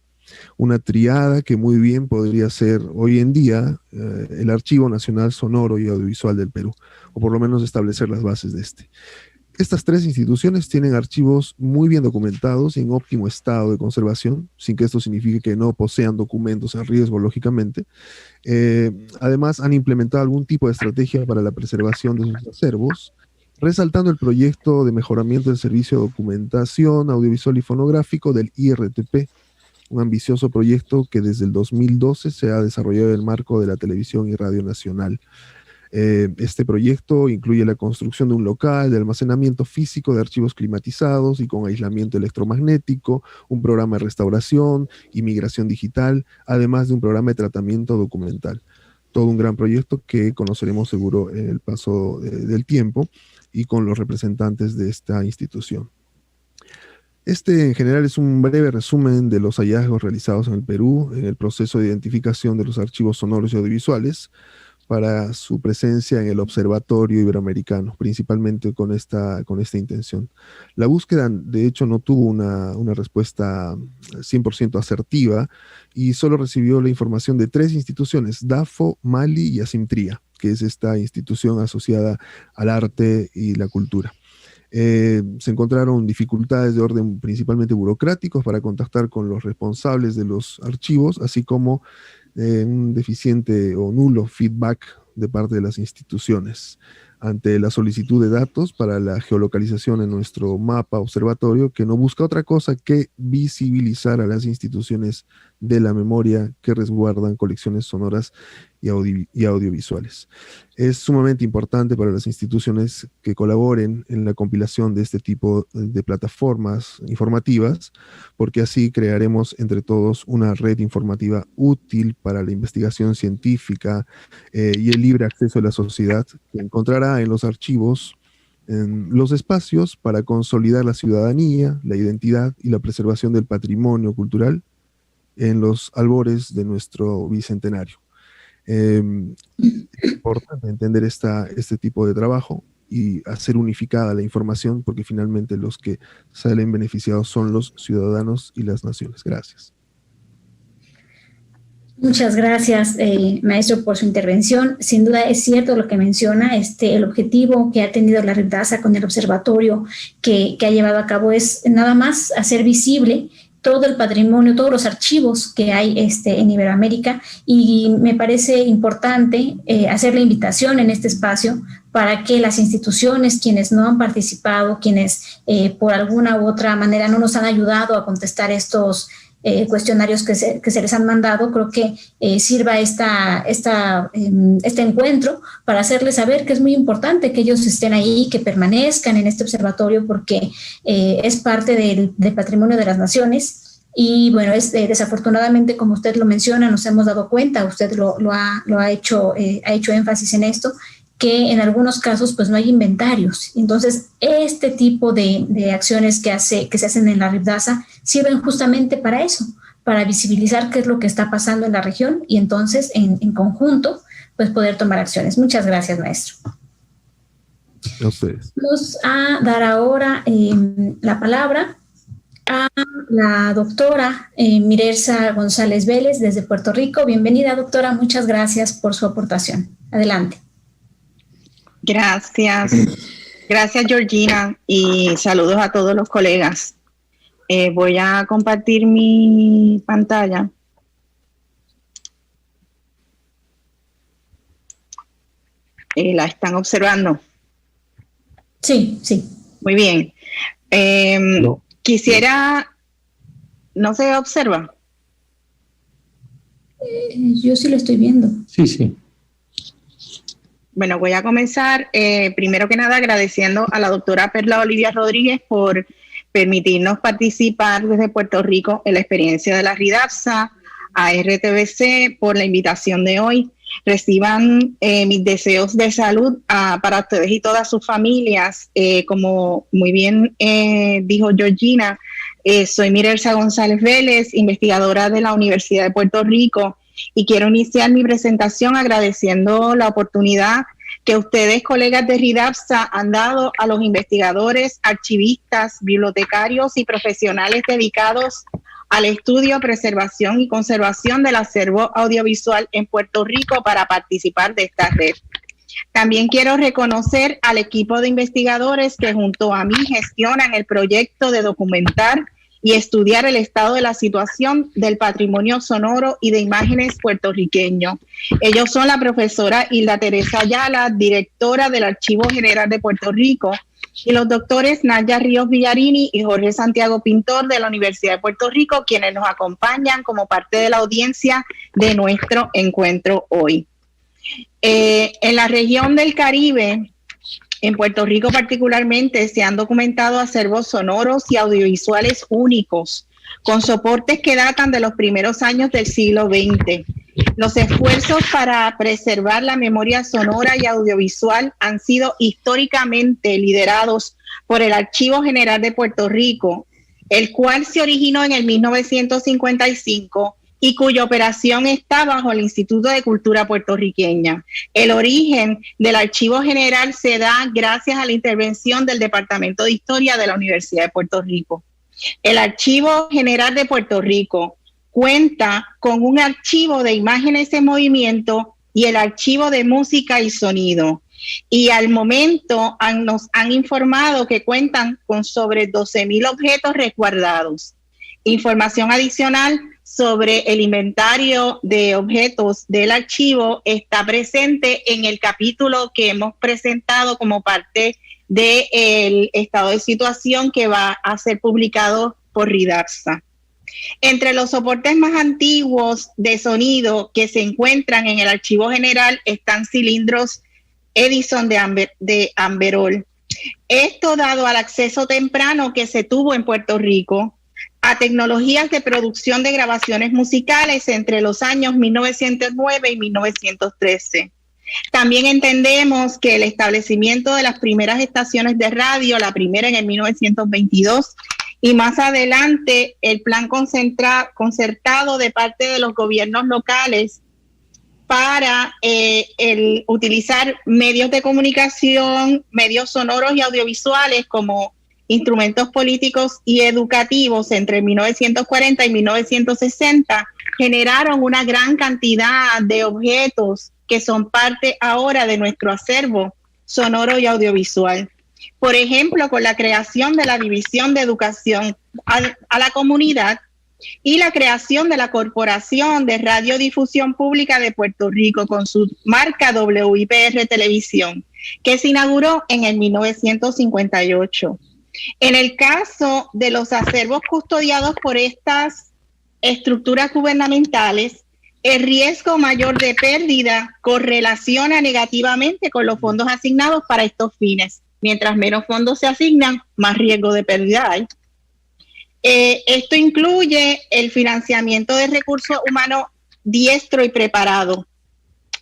una triada que muy bien podría ser hoy en día el Archivo Nacional Sonoro y Audiovisual del Perú, o por lo menos establecer las bases de este. Estas tres instituciones tienen archivos muy bien documentados y en óptimo estado de conservación, sin que esto signifique que no posean documentos en riesgo, lógicamente. Además, han implementado algún tipo de estrategia para la preservación de sus acervos, resaltando el proyecto de mejoramiento del servicio de documentación audiovisual y fonográfico del IRTP, un ambicioso proyecto que desde el 2012 se ha desarrollado en el marco de la Televisión y Radio Nacional. Este proyecto incluye la construcción de un local de almacenamiento físico de archivos climatizados y con aislamiento electromagnético, un programa de restauración y migración digital, además de un programa de tratamiento documental. Todo un gran proyecto que conoceremos seguro en el paso del tiempo y con los representantes de esta institución. Este en general es un breve resumen de los hallazgos realizados en el Perú en el proceso de identificación de los archivos sonoros y audiovisuales para su presencia en el Observatorio Iberoamericano, principalmente con esta intención. La búsqueda, de hecho, no tuvo una respuesta 100% asertiva y solo recibió la información de 3 instituciones, DAFO, Mali y Asimtría, que es esta institución asociada al arte y la cultura. Se encontraron dificultades de orden principalmente burocráticos para contactar con los responsables de los archivos, así como un deficiente o nulo feedback de parte de las instituciones. ante la solicitud de datos para la geolocalización en nuestro mapa observatorio, que no busca otra cosa que visibilizar a las instituciones de la memoria que resguardan colecciones sonoras y audiovisuales. Es sumamente importante para las instituciones que colaboren en la compilación de este tipo de plataformas informativas, porque así crearemos entre todos una red informativa útil para la investigación científica y el libre acceso de la sociedad, que encontrará en los archivos los espacios para consolidar la ciudadanía, la identidad y la preservación del patrimonio cultural en los albores de nuestro bicentenario. Es importante entender este tipo de trabajo y hacer unificada la información, porque finalmente los que salen beneficiados son los ciudadanos y las naciones. Gracias. Muchas gracias, maestro, por su intervención. Sin duda es cierto lo que menciona. El objetivo que ha tenido la RIBDASA con el observatorio que ha llevado a cabo es nada más hacer visible todo el patrimonio, todos los archivos que hay en Iberoamérica, y me parece importante hacer la invitación en este espacio para que las instituciones, quienes no han participado, quienes por alguna u otra manera no nos han ayudado a contestar estos cuestionarios que se les han mandado, creo que sirva este encuentro para hacerles saber que es muy importante que ellos estén ahí, que permanezcan en este observatorio, porque es parte del patrimonio de las naciones. Y bueno, desafortunadamente, como usted lo menciona, nos hemos dado cuenta, usted lo ha hecho énfasis en esto, que en algunos casos pues no hay inventarios. Entonces, este tipo de acciones que se hacen en la RIBDASA sirven justamente para eso, para visibilizar qué es lo que está pasando en la región, y entonces en conjunto pues poder tomar acciones. Muchas gracias, maestro. A ustedes. Vamos a dar ahora la palabra a la doctora Mirelsa González Vélez desde Puerto Rico. Bienvenida, doctora. Muchas gracias por su aportación. Adelante. Gracias, Georgina, y saludos a todos los colegas. Voy a compartir mi pantalla. ¿La están observando? Sí, sí. Muy bien. No. Quisiera... ¿No se observa? Yo sí lo estoy viendo. Sí, sí. Bueno, voy a comenzar primero que nada agradeciendo a la doctora Perla Olivia Rodríguez por permitirnos participar desde Puerto Rico en la experiencia de la RIDAPSA, a RTBC por la invitación de hoy. Reciban mis deseos de salud para ustedes y todas sus familias. Como muy bien dijo Georgina, soy Mirelsa González Vélez, investigadora de la Universidad de Puerto Rico, y quiero iniciar mi presentación agradeciendo la oportunidad que ustedes, colegas de RIDAPSA, han dado a los investigadores, archivistas, bibliotecarios y profesionales dedicados al estudio, preservación y conservación del acervo audiovisual en Puerto Rico para participar de esta red. También quiero reconocer al equipo de investigadores que junto a mí gestionan el proyecto de documentar y estudiar el estado de la situación del patrimonio sonoro y de imágenes puertorriqueño. Ellos son la profesora Hilda Teresa Ayala, directora del Archivo General de Puerto Rico, y los doctores Naya Ríos Villarini y Jorge Santiago Pintor de la Universidad de Puerto Rico, quienes nos acompañan como parte de la audiencia de nuestro encuentro hoy. En la región del Caribe, en Puerto Rico particularmente, se han documentado acervos sonoros y audiovisuales únicos, con soportes que datan de los primeros años del siglo XX. Los esfuerzos para preservar la memoria sonora y audiovisual han sido históricamente liderados por el Archivo General de Puerto Rico, el cual se originó en el 1955 y cuya operación está bajo el Instituto de Cultura Puertorriqueña. El origen del Archivo General se da gracias a la intervención del Departamento de Historia de la Universidad de Puerto Rico. El Archivo General de Puerto Rico cuenta con un archivo de imágenes en movimiento y el archivo de música y sonido. Y al momento nos han informado que cuentan con sobre 12,000 objetos resguardados. Información adicional sobre el inventario de objetos del archivo está presente en el capítulo que hemos presentado como parte del estado de situación que va a ser publicado por RIDAPSA. Entre los soportes más antiguos de sonido que se encuentran en el archivo general están cilindros Edison de Amberol. Esto dado al acceso temprano que se tuvo en Puerto Rico a tecnologías de producción de grabaciones musicales entre los años 1909 y 1913. También entendemos que el establecimiento de las primeras estaciones de radio, la primera en el 1922, y más adelante el plan concertado de parte de los gobiernos locales para utilizar medios de comunicación, medios sonoros y audiovisuales como instrumentos políticos y educativos entre 1940 y 1960, generaron una gran cantidad de objetos que son parte ahora de nuestro acervo sonoro y audiovisual. Por ejemplo, con la creación de la División de Educación a la Comunidad y la creación de la Corporación de Radiodifusión Pública de Puerto Rico con su marca WIPR Televisión, que se inauguró en el 1958. En el caso de los acervos custodiados por estas estructuras gubernamentales, el riesgo mayor de pérdida correlaciona negativamente con los fondos asignados para estos fines. Mientras menos fondos se asignan, más riesgo de pérdida hay. Esto incluye el financiamiento de recursos humanos diestro y preparado.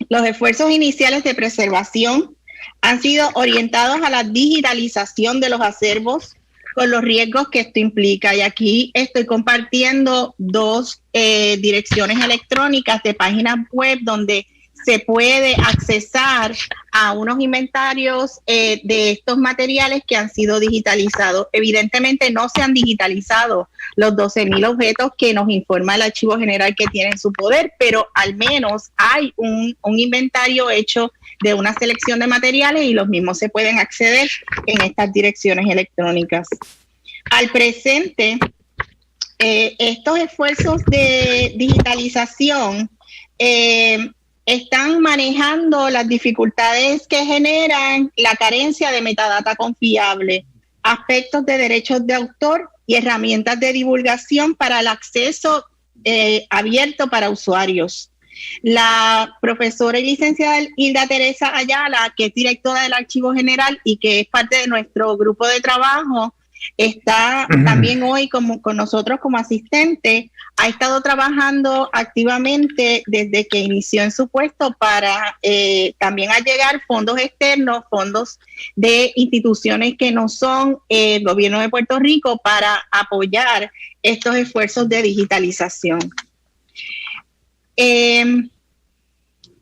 Los esfuerzos iniciales de preservación han sido orientados a la digitalización de los acervos con los riesgos que esto implica. Y aquí estoy compartiendo dos direcciones electrónicas de páginas web donde se puede accesar a unos inventarios de estos materiales que han sido digitalizados. Evidentemente no se han digitalizado los 12,000 objetos que nos informa el Archivo General que tiene en su poder, pero al menos hay un inventario hecho de una selección de materiales y los mismos se pueden acceder en estas direcciones electrónicas. Al presente, estos esfuerzos de digitalización están manejando las dificultades que generan la carencia de metadata confiable, aspectos de derechos de autor y herramientas de divulgación para el acceso abierto para usuarios. La profesora y licenciada Hilda Teresa Ayala, que es directora del Archivo General y que es parte de nuestro grupo de trabajo, está también hoy con nosotros como asistente. Ha estado trabajando activamente desde que inició en su puesto para también allegar fondos externos, fondos de instituciones que no son el gobierno de Puerto Rico para apoyar estos esfuerzos de digitalización.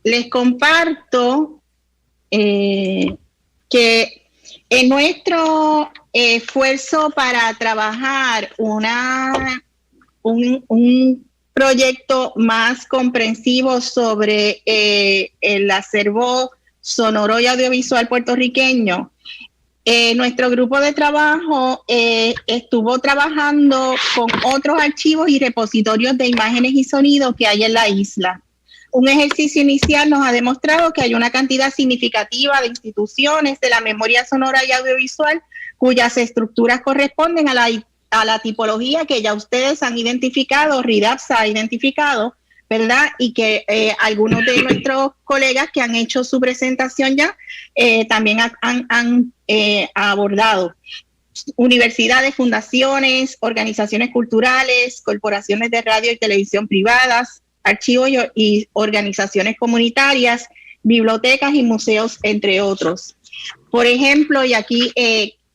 Les comparto que en nuestro esfuerzo para trabajar un proyecto más comprensivo sobre el acervo sonoro y audiovisual puertorriqueño, nuestro grupo de trabajo estuvo trabajando con otros archivos y repositorios de imágenes y sonidos que hay en la isla. Un ejercicio inicial nos ha demostrado que hay una cantidad significativa de instituciones de la memoria sonora y audiovisual cuyas estructuras corresponden a la tipología que ya ustedes han identificado, RIDAPSA ha identificado, ¿verdad? Y que algunos de nuestros colegas que han hecho su presentación ya también han abordado. Universidades, fundaciones, organizaciones culturales, corporaciones de radio y televisión privadas, archivos y organizaciones comunitarias, bibliotecas y museos, entre otros. Por ejemplo, y aquí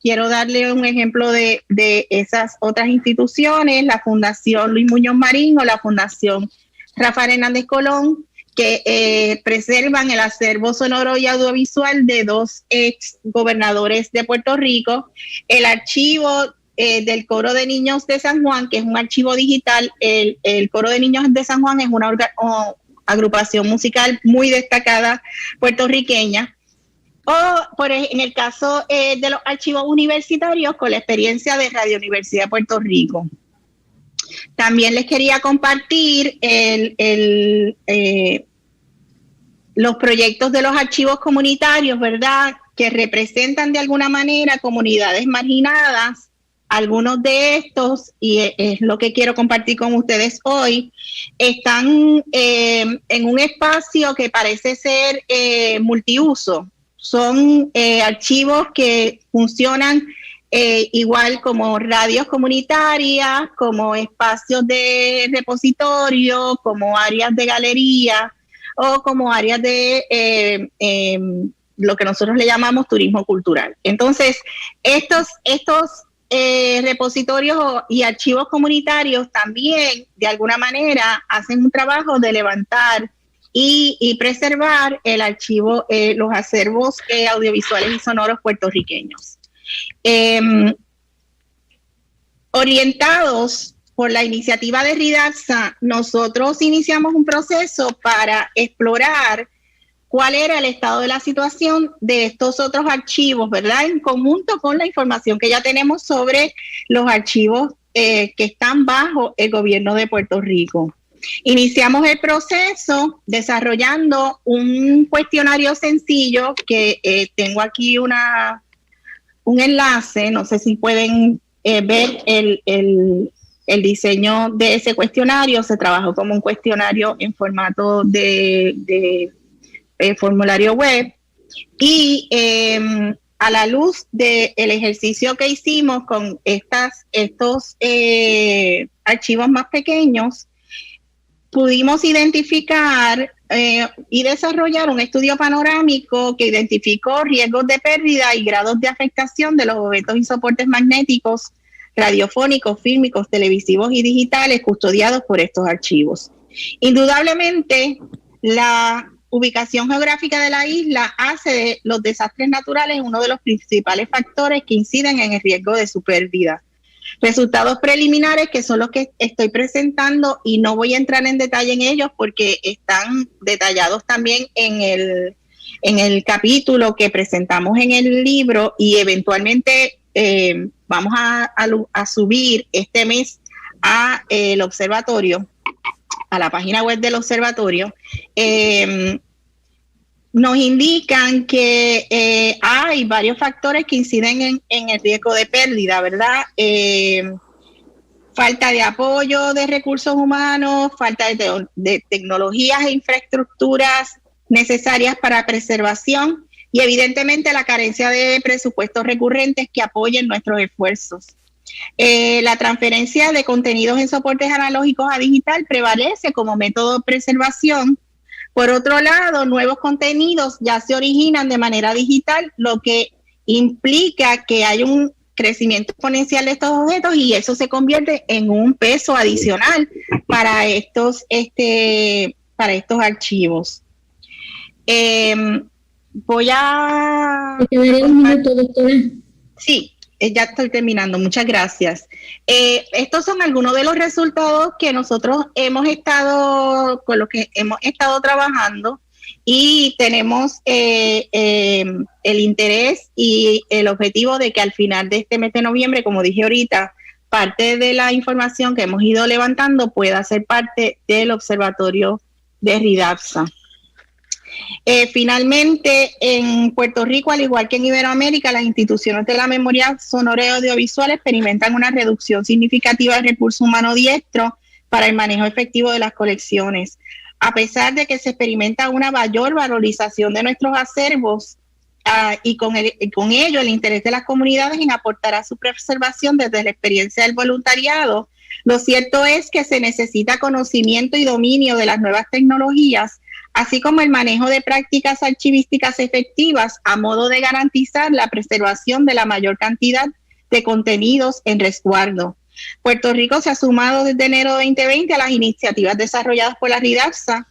quiero darle un ejemplo de esas otras instituciones, la Fundación Luis Muñoz Marín o la Fundación Rafael Hernández Colón, que preservan el acervo sonoro y audiovisual de dos ex gobernadores de Puerto Rico, el archivo del Coro de Niños de San Juan, que es un archivo digital. El Coro de Niños de San Juan es una agrupación musical muy destacada puertorriqueña. O en el caso de los archivos universitarios, con la experiencia de Radio Universidad de Puerto Rico. También les quería compartir los proyectos de los archivos comunitarios, ¿verdad?, que representan de alguna manera comunidades marginadas. Algunos de estos, y es lo que quiero compartir con ustedes hoy, están en un espacio que parece ser multiuso. Son archivos que funcionan igual como radios comunitarias, como espacios de repositorio, como áreas de galería o como áreas de lo que nosotros le llamamos turismo cultural. Entonces, estos repositorios y archivos comunitarios también, de alguna manera, hacen un trabajo de levantar y preservar el archivo, los acervos audiovisuales y sonoros puertorriqueños. Orientados por la iniciativa de RIDAPSA, nosotros iniciamos un proceso para explorar cuál era el estado de la situación de estos otros archivos, ¿verdad?, en conjunto con la información que ya tenemos sobre los archivos que están bajo el gobierno de Puerto Rico. Iniciamos el proceso desarrollando un cuestionario sencillo que tengo aquí un enlace, no sé si pueden ver el diseño de ese cuestionario. Se trabajó como un cuestionario en formato de formulario web, y a la luz del ejercicio que hicimos con estos archivos más pequeños, pudimos identificar y desarrollar un estudio panorámico que identificó riesgos de pérdida y grados de afectación de los objetos y soportes magnéticos, radiofónicos, fílmicos, televisivos y digitales custodiados por estos archivos. Indudablemente, la ubicación geográfica de la isla hace de los desastres naturales uno de los principales factores que inciden en el riesgo de su pérdida. Resultados preliminares, que son los que estoy presentando, y no voy a entrar en detalle en ellos porque están detallados también en el capítulo que presentamos en el libro, y eventualmente vamos a subir este mes a el observatorio, a la página web del observatorio. Nos indican que hay varios factores que inciden en el riesgo de pérdida, ¿verdad? Falta de apoyo de recursos humanos, falta de tecnologías e infraestructuras necesarias para preservación, y evidentemente la carencia de presupuestos recurrentes que apoyen nuestros esfuerzos. La transferencia de contenidos en soportes analógicos a digital prevalece como método de preservación. Por otro lado, nuevos contenidos ya se originan de manera digital, lo que implica que hay un crecimiento exponencial de estos objetos, y eso se convierte en un peso adicional para estos archivos. Voy a... ¿Te quedaría un minuto, doctora? Sí. Ya estoy terminando, muchas gracias. Estos son algunos de los resultados que nosotros con los que hemos estado trabajando, y tenemos el interés y el objetivo de que al final de este mes de noviembre, como dije ahorita, parte de la información que hemos ido levantando pueda ser parte del observatorio de RIDAPSA. Finalmente, en Puerto Rico, al igual que en Iberoamérica, las instituciones de la memoria sonora y audiovisual experimentan una reducción significativa de recursos humanos diestros para el manejo efectivo de las colecciones. A pesar de que se experimenta una mayor valorización de nuestros acervos y con ello el interés de las comunidades en aportar a su preservación desde la experiencia del voluntariado, lo cierto es que se necesita conocimiento y dominio de las nuevas tecnologías, así como el manejo de prácticas archivísticas efectivas a modo de garantizar la preservación de la mayor cantidad de contenidos en resguardo. Puerto Rico se ha sumado desde enero de 2020 a las iniciativas desarrolladas por la RIDAPSA,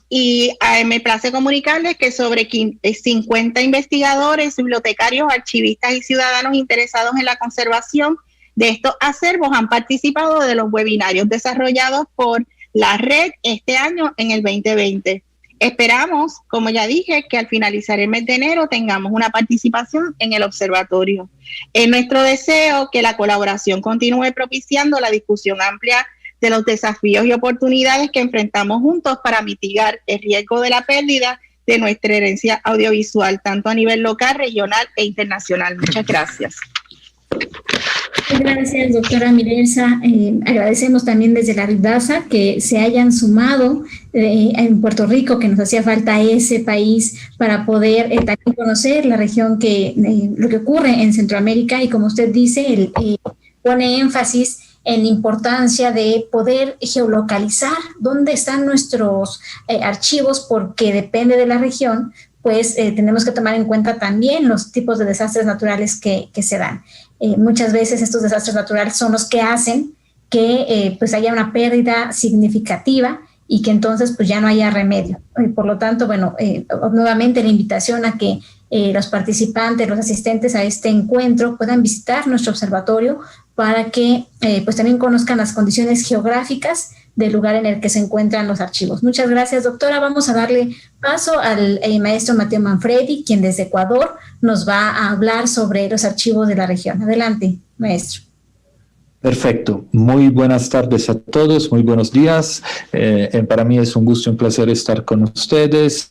y me place comunicarles que sobre 50 investigadores, bibliotecarios, archivistas y ciudadanos interesados en la conservación de estos acervos han participado de los webinarios desarrollados por la red este año en el 2020. Esperamos, como ya dije, que al finalizar el mes de enero tengamos una participación en el observatorio. Es nuestro deseo que la colaboración continúe propiciando la discusión amplia de los desafíos y oportunidades que enfrentamos juntos para mitigar el riesgo de la pérdida de nuestra herencia audiovisual, tanto a nivel local, regional e internacional. Muchas gracias. Gracias, doctora Mirelsa. Agradecemos también desde la RIDASA que se hayan sumado en Puerto Rico, que nos hacía falta ese país para poder también conocer la región, lo que ocurre en Centroamérica, y como usted dice, pone énfasis en la importancia de poder geolocalizar dónde están nuestros archivos, porque depende de la región, pues tenemos que tomar en cuenta también los tipos de desastres naturales que se dan. Muchas veces estos desastres naturales son los que hacen que pues haya una pérdida significativa y que entonces pues ya no haya remedio. Por lo tanto, bueno, nuevamente la invitación a que los participantes, los asistentes a este encuentro puedan visitar nuestro observatorio para que pues también conozcan las condiciones geográficas del lugar en el que se encuentran los archivos. Muchas gracias, doctora. Vamos a darle paso al maestro Mateo Manfredi, quien desde Ecuador nos va a hablar sobre los archivos de la región. Adelante, maestro. Perfecto. Muy buenas tardes a todos, muy buenos días. Para mí es un gusto y un placer estar con ustedes.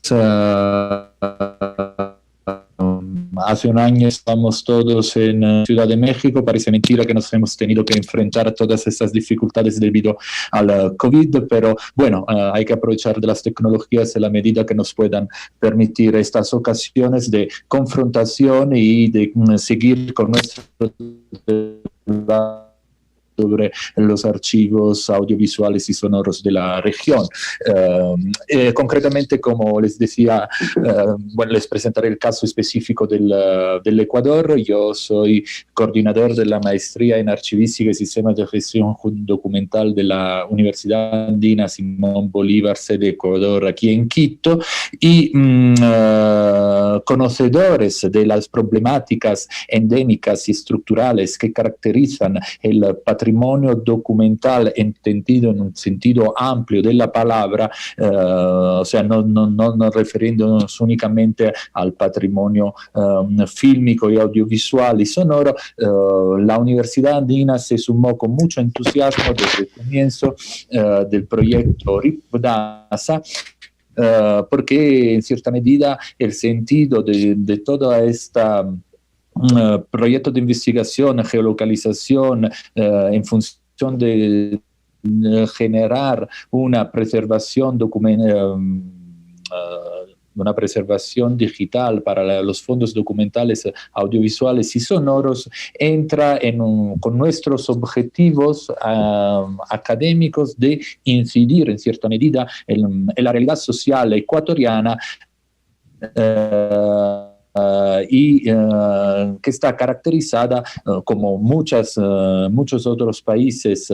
Hace un año estamos todos en Ciudad de México. Parece mentira que nos hemos tenido que enfrentar a todas estas dificultades debido al COVID, pero bueno, hay que aprovechar de las tecnologías en la medida que nos puedan permitir estas ocasiones de confrontación y de seguir con nuestro sobre los archivos audiovisuales y sonoros de la región. Concretamente, como les decía, bueno, les presentaré el caso específico del Ecuador. Yo soy coordinador de la maestría en archivística y sistemas de gestión documental de la Universidad Andina Simón Bolívar, sede Ecuador, aquí en Quito, y conocedores de las problemáticas endémicas y estructurales que caracterizan el patrimonio documental entendido en un sentido amplio de la palabra, o sea, no refiriéndonos únicamente al patrimonio fílmico y audiovisual y sonoro. La Universidad Andina se sumó con mucho entusiasmo desde el comienzo del proyecto RIPDASA, porque en cierta medida el sentido de toda esta proyecto de investigación, geolocalización, en función de generar una preservación una preservación digital para los fondos documentales, audiovisuales y sonoros, entra con nuestros objetivos académicos de incidir en cierta medida en la realidad social ecuatoriana, que está caracterizada como muchos otros países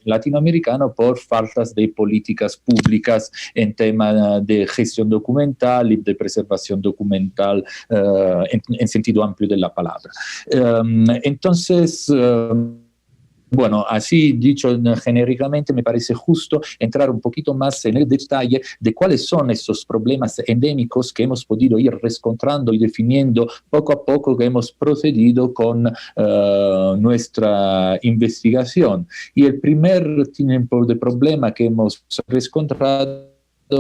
latinoamericanos por faltas de políticas públicas en tema de gestión documental y de preservación documental en sentido amplio de la palabra. Entonces, bueno, así dicho genéricamente, me parece justo entrar un poquito más en el detalle de cuáles son esos problemas endémicos que hemos podido ir encontrando y definiendo poco a poco que hemos procedido con nuestra investigación. Y el primer tipo de problema que hemos encontrado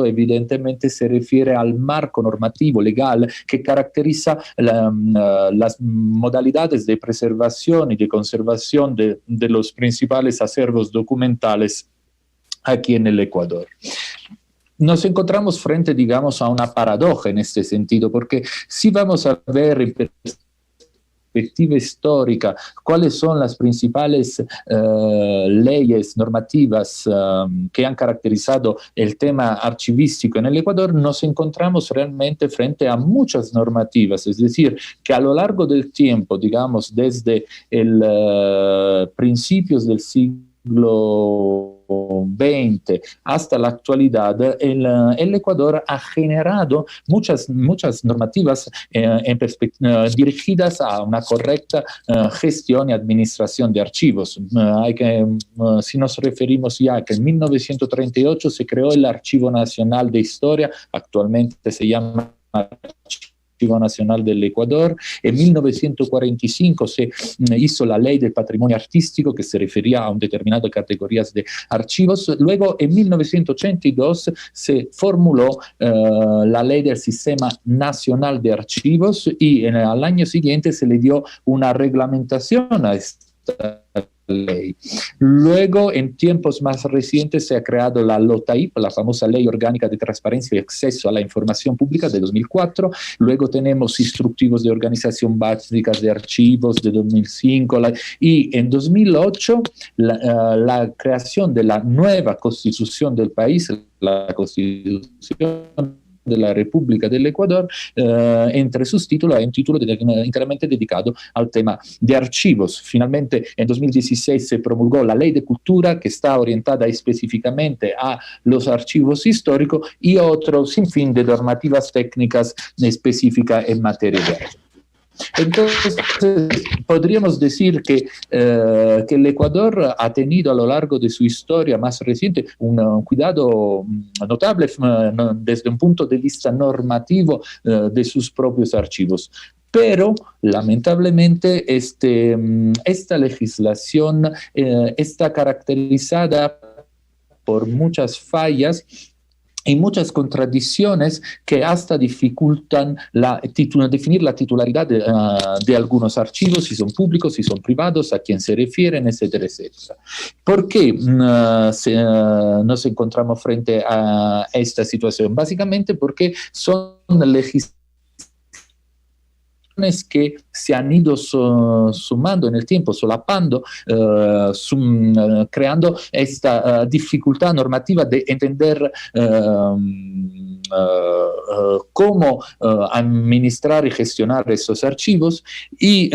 evidentemente se refiere al marco normativo legal que caracteriza las modalidades de preservación y de conservación de los principales acervos documentales aquí en el Ecuador. Nos encontramos frente, digamos, a una paradoja en este sentido, porque si vamos a ver en perspectiva histórica cuáles son las principales leyes normativas que han caracterizado el tema archivístico en el Ecuador, nos encontramos realmente frente a muchas normativas, es decir, que a lo largo del tiempo, digamos, desde principios del siglo XX hasta la actualidad, el Ecuador ha generado muchas normativas dirigidas a una correcta gestión y administración de archivos. Si nos referimos ya que en 1938 se creó el Archivo Nacional de Historia, actualmente se llama Archivo Nacional del Ecuador. En 1945 se hizo la Ley del Patrimonio Artístico, que se refería a una determinada categoría de archivos. Luego, en 1982, se formuló la Ley del Sistema Nacional de Archivos y al año siguiente se le dio una reglamentación a esta ley. Luego, en tiempos más recientes, se ha creado la LOTAIP, la famosa Ley Orgánica de Transparencia y Acceso a la Información Pública de 2004. Luego tenemos instructivos de organización básica de archivos de 2005 y en 2008 la creación de la nueva constitución del país, la Constitución de la República del Ecuador, entre sus títulos hay un título enteramente dedicado al tema de archivos. Finalmente, en 2016 se promulgó la Ley de Cultura, que está orientada específicamente a los archivos históricos y otro sinfín de normativas técnicas específicas en materia de arte. Entonces, podríamos decir que el Ecuador ha tenido a lo largo de su historia más reciente un cuidado notable desde un punto de vista normativo de sus propios archivos. Pero, lamentablemente, esta legislación está caracterizada por muchas fallas y muchas contradicciones que hasta dificultan definir la titularidad de algunos archivos, si son públicos, si son privados, a quién se refieren, etcétera, etcétera. ¿Por qué nos encontramos frente a esta situación? Básicamente porque son legislaciones que se han ido sumando en el tiempo, solapando, creando esta dificultad normativa de entender cómo administrar y gestionar esos archivos, y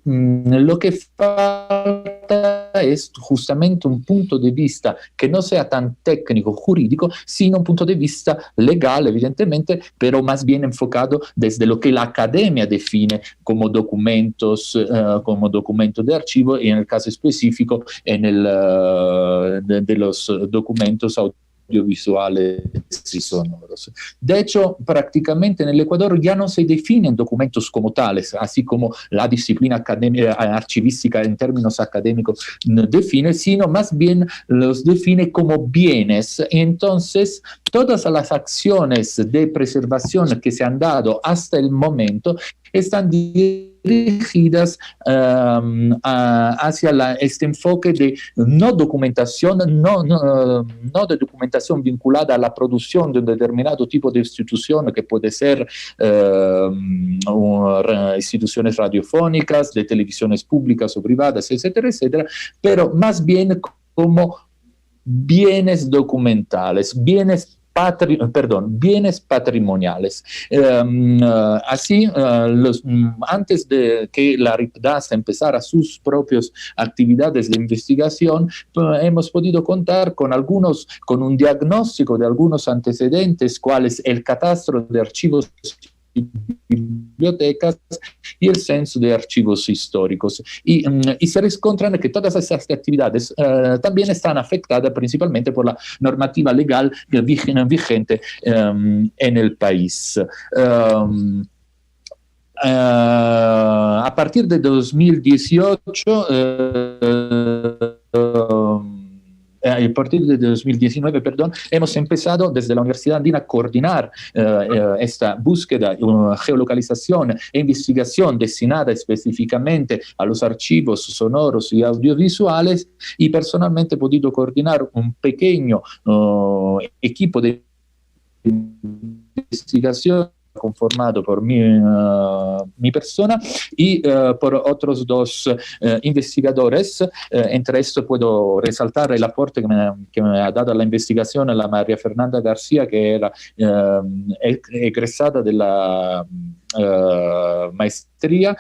lo que falta es justamente un punto de vista que no sea tan técnico, jurídico, sino un punto de vista legal, evidentemente, pero más bien enfocado desde lo que la academia define como documentos de archivo, y en el caso específico de los documentos audiovisuales y sonoros. De hecho, prácticamente en el Ecuador ya no se definen documentos como tales, así como la disciplina archivística en términos académicos define, sino más bien los define como bienes. Entonces, todas las acciones de preservación que se han dado hasta el momento están dirigidas hacia este enfoque de no documentación, no de documentación vinculada a la producción de un determinado tipo de institución, que puede ser instituciones radiofónicas, de televisiones públicas o privadas, etcétera, etcétera, pero más bien como bienes documentales, bienes patrimoniales. Así, antes de que la RIPDAS empezara sus propias actividades de investigación, hemos podido contar con un diagnóstico de algunos antecedentes, cuales el catastro de archivos y bibliotecas y el censo de archivos históricos. Y se encuentran que todas esas actividades también están afectadas principalmente por la normativa legal vigente en el país. A partir de 2018, a partir de 2019, hemos empezado desde la Universidad Andina a coordinar esta búsqueda, geolocalización e investigación destinada específicamente a los archivos sonoros y audiovisuales, y personalmente he podido coordinar un pequeño equipo de investigación conformado por mi persona y por otros dos investigadores. Entre estos puedo resaltar el aporte que me ha dado a la investigación la María Fernanda García, que era egresada de la maestría,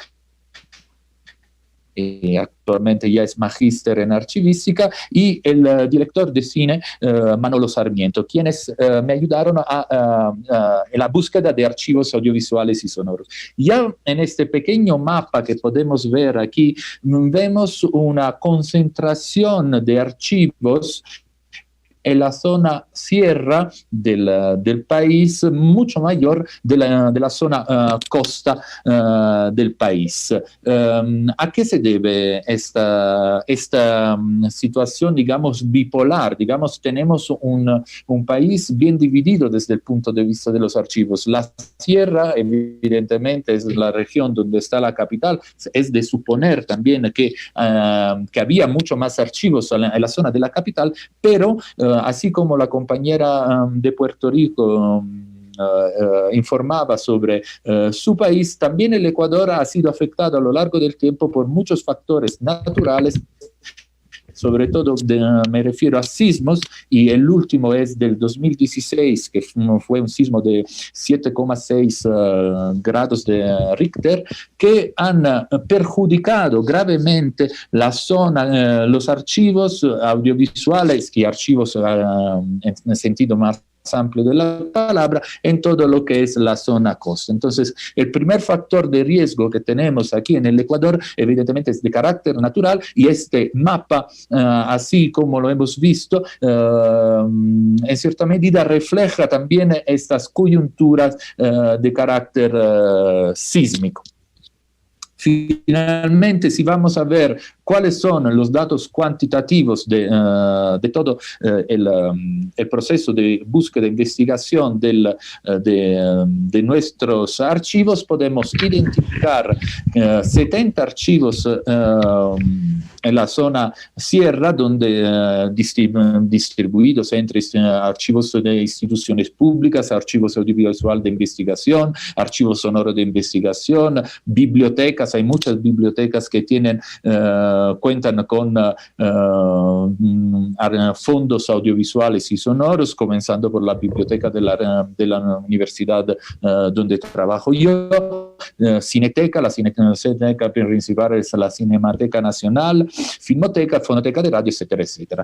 y actualmente ya es magíster en archivística, y el director de cine Manolo Sarmiento, quienes me ayudaron en la búsqueda de archivos audiovisuales y sonoros. Ya en este pequeño mapa que podemos ver aquí, vemos una concentración de archivos en la zona sierra del país, mucho mayor de la zona costa del país. ¿A qué se debe esta situación, digamos, bipolar? Digamos, tenemos un país bien dividido desde el punto de vista de los archivos. La sierra, evidentemente, es la región donde está la capital. Es de suponer también que había mucho más archivos en la zona de la capital, pero así como la compañera de Puerto Rico informaba sobre su país, también el Ecuador ha sido afectado a lo largo del tiempo por muchos factores naturales, sobre todo me refiero a sismos, y el último es del 2016, que fue un sismo de 7,6 grados de Richter, que han perjudicado gravemente la zona, los archivos audiovisuales y archivos en el sentido más amplio de la palabra, en todo lo que es la zona costa. Entonces, el primer factor de riesgo que tenemos aquí en el Ecuador, evidentemente, es de carácter natural, y este mapa, así como lo hemos visto, en cierta medida refleja también estas coyunturas de carácter sísmico. Finalmente, si vamos a ver cuáles son los datos cuantitativos de todo el proceso de búsqueda e investigación de nuestros archivos, podemos identificar 70 archivos en la zona sierra, donde distribuidos entre archivos de instituciones públicas, archivos audiovisual de investigación, archivos sonoros de investigación, bibliotecas. Hay muchas bibliotecas que cuentan con fondos audiovisuales y sonoros, comenzando por la biblioteca de la universidad donde trabajo yo, Cineteca, la Cineteca principal es la Cinemateca Nacional, Filmoteca, Fonoteca de Radio, etcétera, etcétera.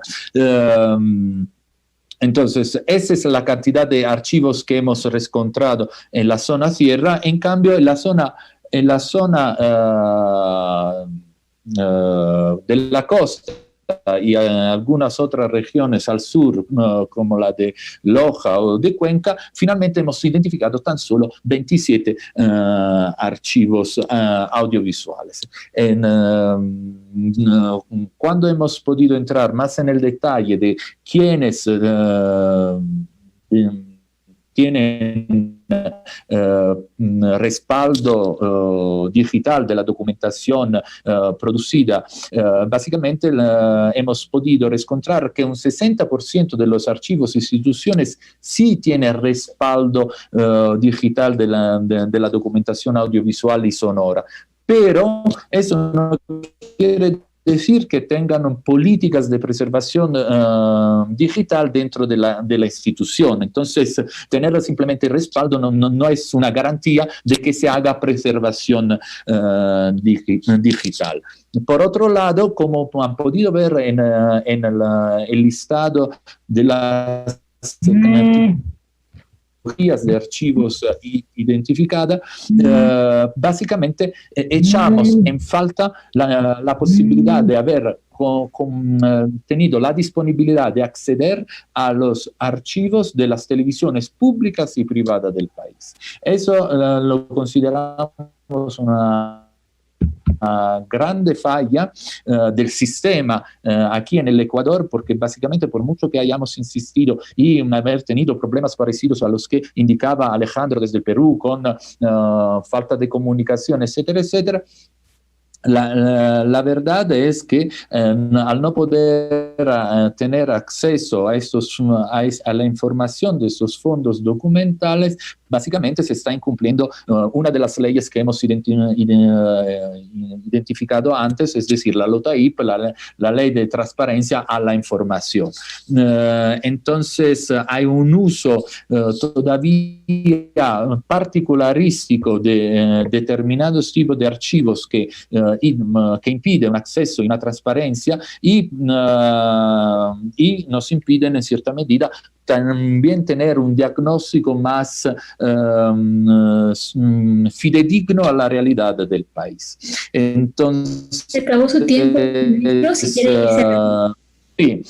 Entonces, esa es la cantidad de archivos que hemos encontrado en la zona sierra. En cambio, en la zona de la costa y en algunas otras regiones al sur, como la de Loja o de Cuenca, finalmente hemos identificado tan solo 27 archivos audiovisuales. Cuando hemos podido entrar más en el detalle de quiénes tienen respaldo digital de la documentación producida, básicamente hemos podido encontrar que un 60% de los archivos e instituciones sí tienen respaldo digital de la documentación audiovisual y sonora. Pero eso no quiere decir que tengan políticas de preservación digital dentro de la institución. Entonces, tener simplemente respaldo no es una garantía de que se haga preservación digital. Por otro lado, como han podido ver en el listado de las de archivos identificada, básicamente echamos en falta la posibilidad de haber tenido la disponibilidad de acceder a los archivos de las televisiones públicas y privadas del país. Eso lo consideramos una grande falla del sistema aquí en el Ecuador, porque básicamente por mucho que hayamos insistido y haber tenido problemas parecidos a los que indicaba Alejandro desde el Perú, con falta de comunicación, etcétera, etcétera, la verdad es que al no poder tener acceso a la información de estos fondos documentales, básicamente se está incumpliendo una de las leyes que hemos identificado antes, es decir, la LOTAIP, la ley de transparencia a la información. Entonces, hay un uso todavía particularístico de determinados tipos de archivos que impiden un acceso y una transparencia y nos impiden en cierta medida también tener un diagnóstico más fidedigno a la realidad del país. Entonces, se acabó su tiempo. Si quiere sí.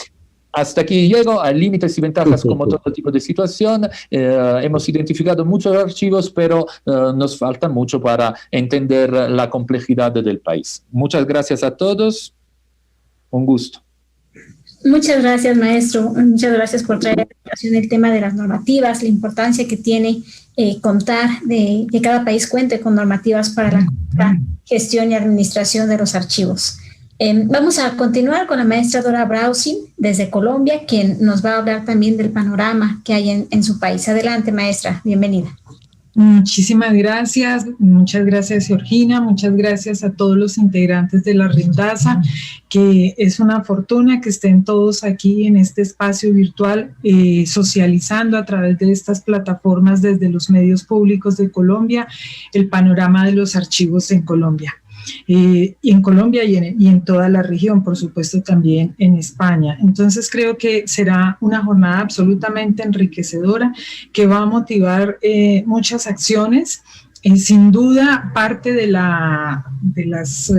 hasta aquí llego. Hay límites y ventajas como todo tipo de situación. Hemos identificado muchos archivos, pero nos falta mucho para entender la complejidad del país. Muchas gracias a todos. Un gusto. Muchas gracias, maestro. Muchas gracias por traer a la discusión el tema de las normativas, la importancia que tiene contar de que cada país cuente con normativas para la gestión y administración de los archivos. Vamos a continuar con la maestra Dora Brausin desde Colombia, quien nos va a hablar también del panorama que hay en su país. Adelante, maestra, bienvenida. Muchísimas gracias, muchas gracias Georgina, muchas gracias a todos los integrantes de la Rendaza, que es una fortuna que estén todos aquí en este espacio virtual socializando a través de estas plataformas desde los medios públicos de Colombia el panorama de los archivos en Colombia. Y en Colombia y en toda la región, por supuesto también en España. Entonces creo que será una jornada absolutamente enriquecedora que va a motivar muchas acciones. Sin duda parte de las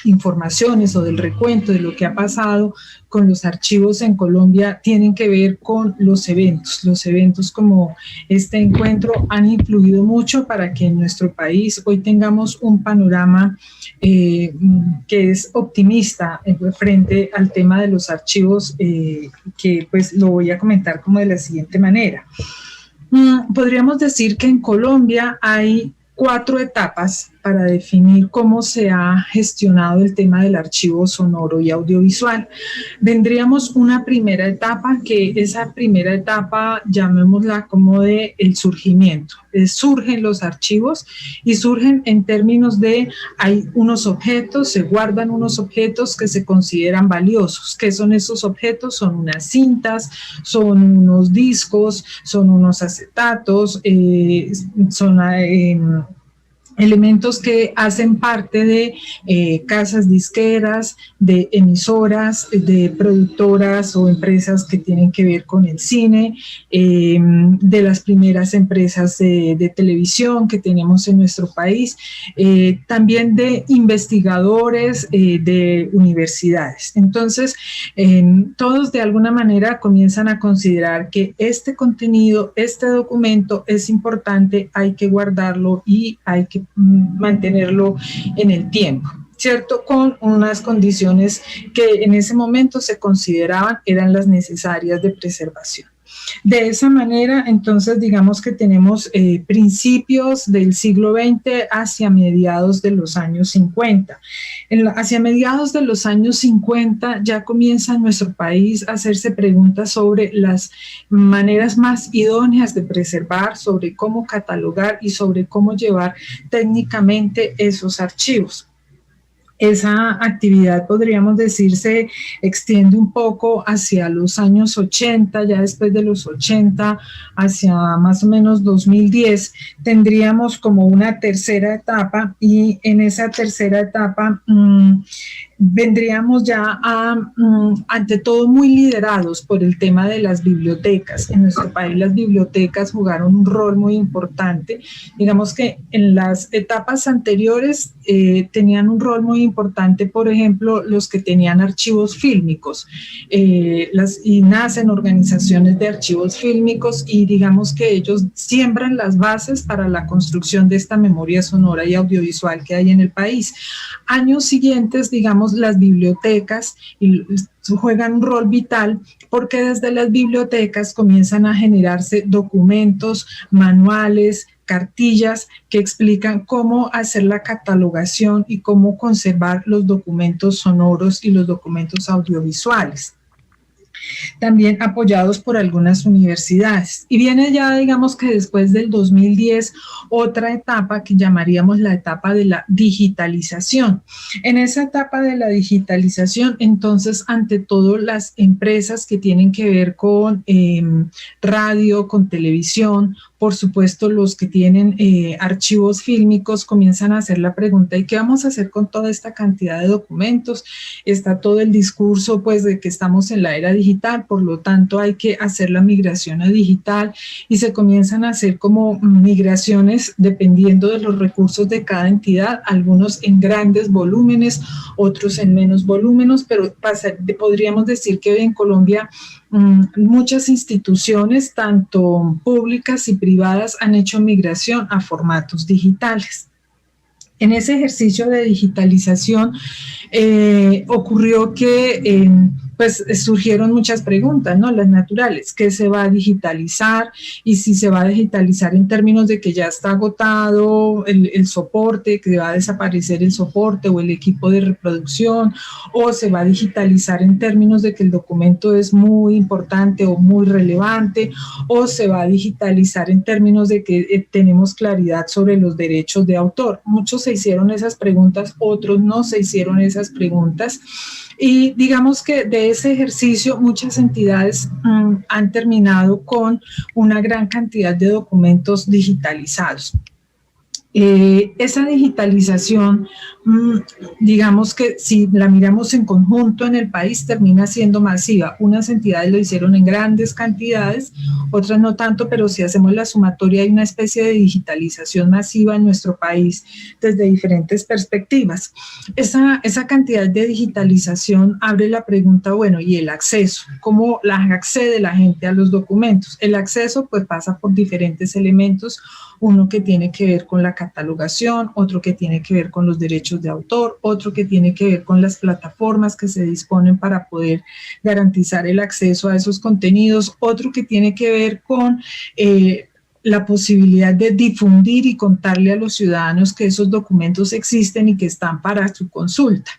informaciones o del recuento de lo que ha pasado con los archivos en Colombia tienen que ver con los eventos. Los eventos como este encuentro han influido mucho para que en nuestro país hoy tengamos un panorama que es optimista frente al tema de los archivos, que pues lo voy a comentar como de la siguiente manera. Podríamos decir que en Colombia hay 4 etapas para definir cómo se ha gestionado el tema del archivo sonoro y audiovisual. Vendríamos una primera etapa, que esa primera etapa llamémosla como de el surgimiento. Surgen los archivos y surgen en términos de hay unos objetos, se guardan unos objetos que se consideran valiosos. ¿Qué son esos objetos? Son unas cintas, son unos discos, son unos acetatos, son elementos que hacen parte de casas disqueras, de emisoras, de productoras o empresas que tienen que ver con el cine, de las primeras empresas de televisión que tenemos en nuestro país, también de investigadores de universidades. Entonces, todos de alguna manera comienzan a considerar que este contenido, este documento es importante, hay que guardarlo y hay que mantenerlo en el tiempo, ¿cierto? Con unas condiciones que en ese momento se consideraban eran las necesarias de preservación. De esa manera, entonces, digamos que tenemos principios del siglo XX hacia mediados de los años 50. Hacia mediados de los años 50 ya comienza en nuestro país a hacerse preguntas sobre las maneras más idóneas de preservar, sobre cómo catalogar y sobre cómo llevar técnicamente esos archivos. Esa actividad, podríamos decir, se extiende un poco hacia los años 80, ya después de los 80, hacia más o menos 2010, tendríamos como una tercera etapa, y en esa tercera etapa vendríamos ya ante todo muy liderados por el tema de las bibliotecas. En nuestro país las bibliotecas jugaron un rol muy importante. Digamos que en las etapas anteriores tenían un rol muy importante, por ejemplo, los que tenían archivos fílmicos, y nacen organizaciones de archivos fílmicos, y digamos que ellos siembran las bases para la construcción de esta memoria sonora y audiovisual que hay en el país. Años siguientes, digamos, las bibliotecas juegan un rol vital, porque desde las bibliotecas comienzan a generarse documentos, manuales, cartillas que explican cómo hacer la catalogación y cómo conservar los documentos sonoros y los documentos audiovisuales, también apoyados por algunas universidades. Y viene ya, digamos que después del 2010, otra etapa que llamaríamos la etapa de la digitalización. En esa etapa de la digitalización, entonces, ante todo, las empresas que tienen que ver con radio, con televisión, por supuesto, los que tienen archivos fílmicos comienzan a hacer la pregunta, ¿y qué vamos a hacer con toda esta cantidad de documentos? Está todo el discurso pues de que estamos en la era digital, por lo tanto hay que hacer la migración a digital, y se comienzan a hacer como migraciones dependiendo de los recursos de cada entidad, algunos en grandes volúmenes, otros en menos volúmenes, pero podríamos decir que hoy en Colombia muchas instituciones, tanto públicas y privadas, han hecho migración a formatos digitales. En ese ejercicio de digitalización ocurrió que pues surgieron muchas preguntas, ¿no? Las naturales, ¿qué se va a digitalizar? Y si se va a digitalizar en términos de que ya está agotado el soporte, que va a desaparecer el soporte o el equipo de reproducción, o se va a digitalizar en términos de que el documento es muy importante o muy relevante, o se va a digitalizar en términos de que tenemos claridad sobre los derechos de autor. Muchos se hicieron esas preguntas, otros no se hicieron esas preguntas. Y digamos que de ese ejercicio muchas entidades han terminado con una gran cantidad de documentos digitalizados. Esa digitalización, digamos que si la miramos en conjunto en el país, termina siendo masiva. Unas entidades lo hicieron en grandes cantidades, otras no tanto, pero si hacemos la sumatoria hay una especie de digitalización masiva en nuestro país desde diferentes perspectivas. Esa cantidad de digitalización abre la pregunta, bueno, ¿y el acceso? ¿Cómo accede la gente a los documentos? El acceso pues pasa por diferentes elementos, uno que tiene que ver con la catalogación, otro que tiene que ver con los derechos de autor, otro que tiene que ver con las plataformas que se disponen para poder garantizar el acceso a esos contenidos, otro que tiene que ver con la posibilidad de difundir y contarle a los ciudadanos que esos documentos existen y que están para su consulta.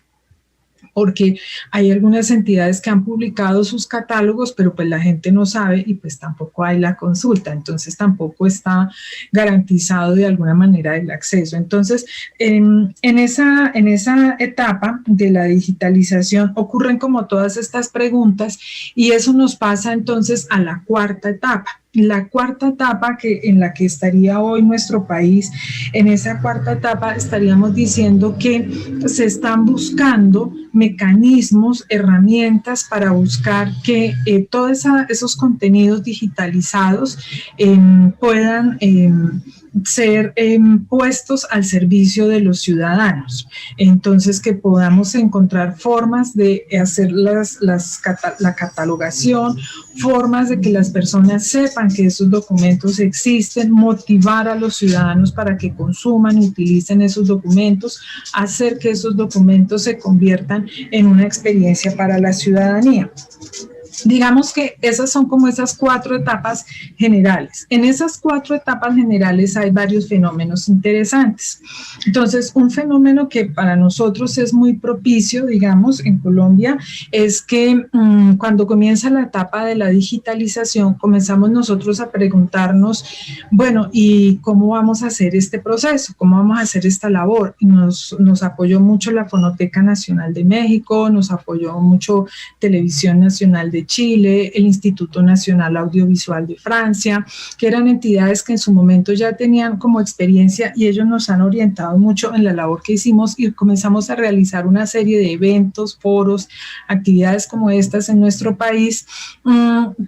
Porque hay algunas entidades que han publicado sus catálogos, pero pues la gente no sabe y pues tampoco hay la consulta, entonces tampoco está garantizado de alguna manera el acceso. Entonces, en esa etapa de la digitalización ocurren como todas estas preguntas y eso nos pasa entonces a la cuarta etapa. La cuarta etapa en la que estaría hoy nuestro país, en esa cuarta etapa estaríamos diciendo que se están buscando mecanismos, herramientas para buscar que todos esos contenidos digitalizados puedan ser puestos al servicio de los ciudadanos. Entonces, que podamos encontrar formas de hacer la catalogación, formas de que las personas sepan que esos documentos existen, motivar a los ciudadanos para que consuman y utilicen esos documentos, hacer que esos documentos se conviertan en una experiencia para la ciudadanía. Digamos que esas son como esas cuatro etapas generales. En esas cuatro etapas generales hay varios fenómenos interesantes. Entonces, un fenómeno que para nosotros es muy propicio, digamos, en Colombia, es que cuando comienza la etapa de la digitalización, comenzamos nosotros a preguntarnos, bueno, ¿y cómo vamos a hacer este proceso? ¿Cómo vamos a hacer esta labor? Y nos apoyó mucho la Fonoteca Nacional de México, nos apoyó mucho Televisión Nacional de Chile, el Instituto Nacional Audiovisual de Francia, que eran entidades que en su momento ya tenían como experiencia y ellos nos han orientado mucho en la labor que hicimos y comenzamos a realizar una serie de eventos, foros, actividades como estas en nuestro país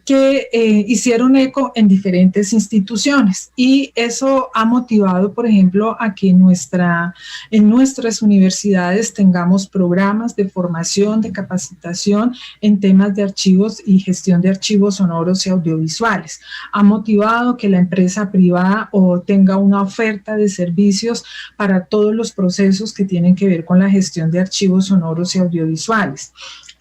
que hicieron eco en diferentes instituciones y eso ha motivado, por ejemplo, a que en nuestras universidades tengamos programas de formación, de capacitación en temas de archivos y gestión de archivos sonoros y audiovisuales. Ha motivado que la empresa privada tenga una oferta de servicios para todos los procesos que tienen que ver con la gestión de archivos sonoros y audiovisuales.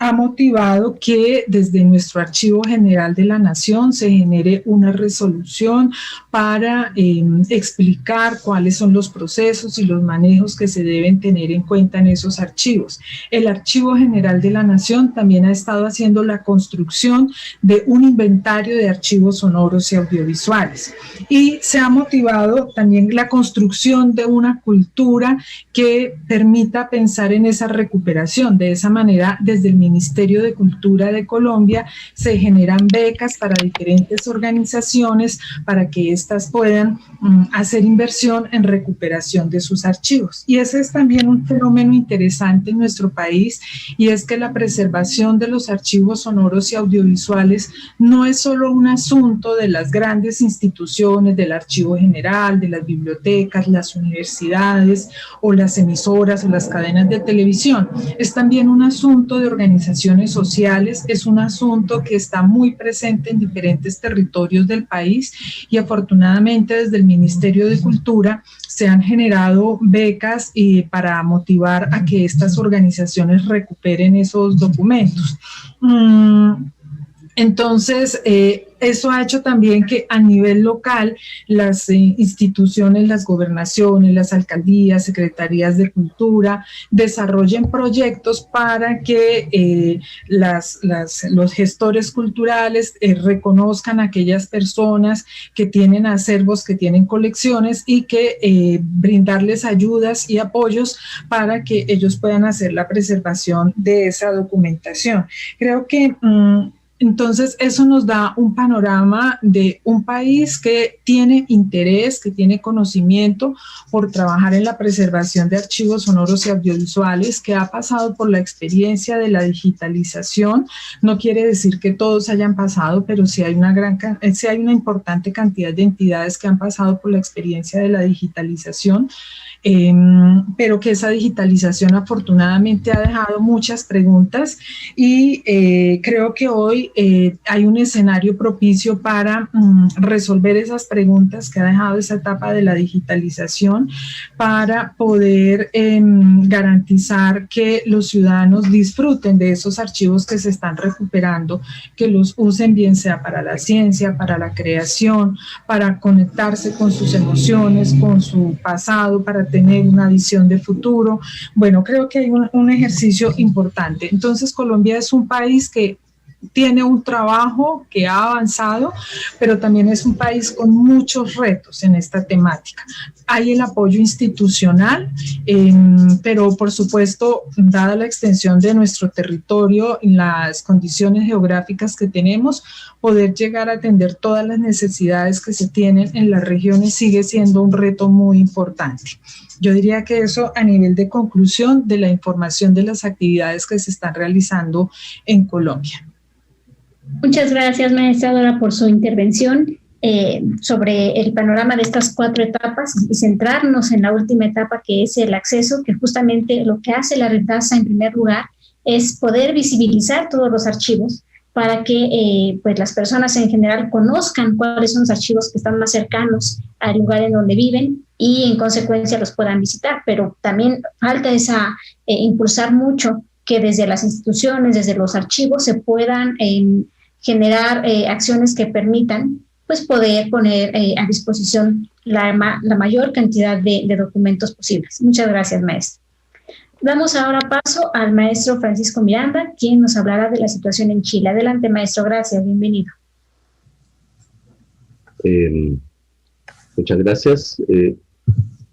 Ha motivado que desde nuestro Archivo General de la Nación se genere una resolución para explicar cuáles son los procesos y los manejos que se deben tener en cuenta en esos archivos. El Archivo General de la Nación también ha estado haciendo la construcción de un inventario de archivos sonoros y audiovisuales. Y se ha motivado también la construcción de una cultura que permita pensar en esa recuperación. De esa manera, desde el Ministerio de Cultura de Colombia se generan becas para diferentes organizaciones para que éstas puedan hacer inversión en recuperación de sus archivos. Y ese es también un fenómeno interesante en nuestro país, y es que la preservación de los archivos sonoros y audiovisuales no es solo un asunto de las grandes instituciones, del Archivo General, de las bibliotecas, las universidades o las emisoras o las cadenas de televisión. Es también un asunto de organizaciones sociales, es un asunto que está muy presente en diferentes territorios del país, y afortunadamente desde el Ministerio de Cultura se han generado becas para motivar a que estas organizaciones recuperen esos documentos. Entonces, eso ha hecho también que a nivel local las instituciones, las gobernaciones, las alcaldías, secretarías de cultura desarrollen proyectos para que los gestores culturales reconozcan a aquellas personas que tienen acervos, que tienen colecciones, y que brindarles ayudas y apoyos para que ellos puedan hacer la preservación de esa documentación. Creo que entonces eso nos da un panorama de un país que tiene interés, que tiene conocimiento por trabajar en la preservación de archivos sonoros y audiovisuales, que ha pasado por la experiencia de la digitalización. No quiere decir que todos hayan pasado, pero sí hay una importante cantidad de entidades que han pasado por la experiencia de la digitalización. Pero que esa digitalización afortunadamente ha dejado muchas preguntas, y creo que hoy hay un escenario propicio para resolver esas preguntas que ha dejado esa etapa de la digitalización, para poder garantizar que los ciudadanos disfruten de esos archivos que se están recuperando, que los usen bien sea para la ciencia, para la creación, para conectarse con sus emociones, con su pasado, para tener una visión de futuro. Bueno, creo que hay un ejercicio importante. Entonces, Colombia es un país que tiene un trabajo que ha avanzado, pero también es un país con muchos retos en esta temática. Hay el apoyo institucional, pero por supuesto, dada la extensión de nuestro territorio y las condiciones geográficas que tenemos, poder llegar a atender todas las necesidades que se tienen en las regiones sigue siendo un reto muy importante. Yo diría que eso a nivel de conclusión de la información de las actividades que se están realizando en Colombia. Muchas gracias, maestra Dora, por su intervención sobre el panorama de estas 4 etapas, y centrarnos en la última etapa, que es el acceso, que justamente lo que hace la Retasa en primer lugar es poder visibilizar todos los archivos para que pues las personas en general conozcan cuáles son los archivos que están más cercanos al lugar en donde viven y en consecuencia los puedan visitar. Pero también falta impulsar mucho que desde las instituciones, desde los archivos se puedan generar acciones que permitan pues poder poner a disposición la mayor cantidad de documentos posibles. Muchas gracias, maestro. Damos ahora paso al maestro Francisco Miranda, quien nos hablará de la situación en Chile. Adelante, maestro, gracias, bienvenido. Muchas gracias.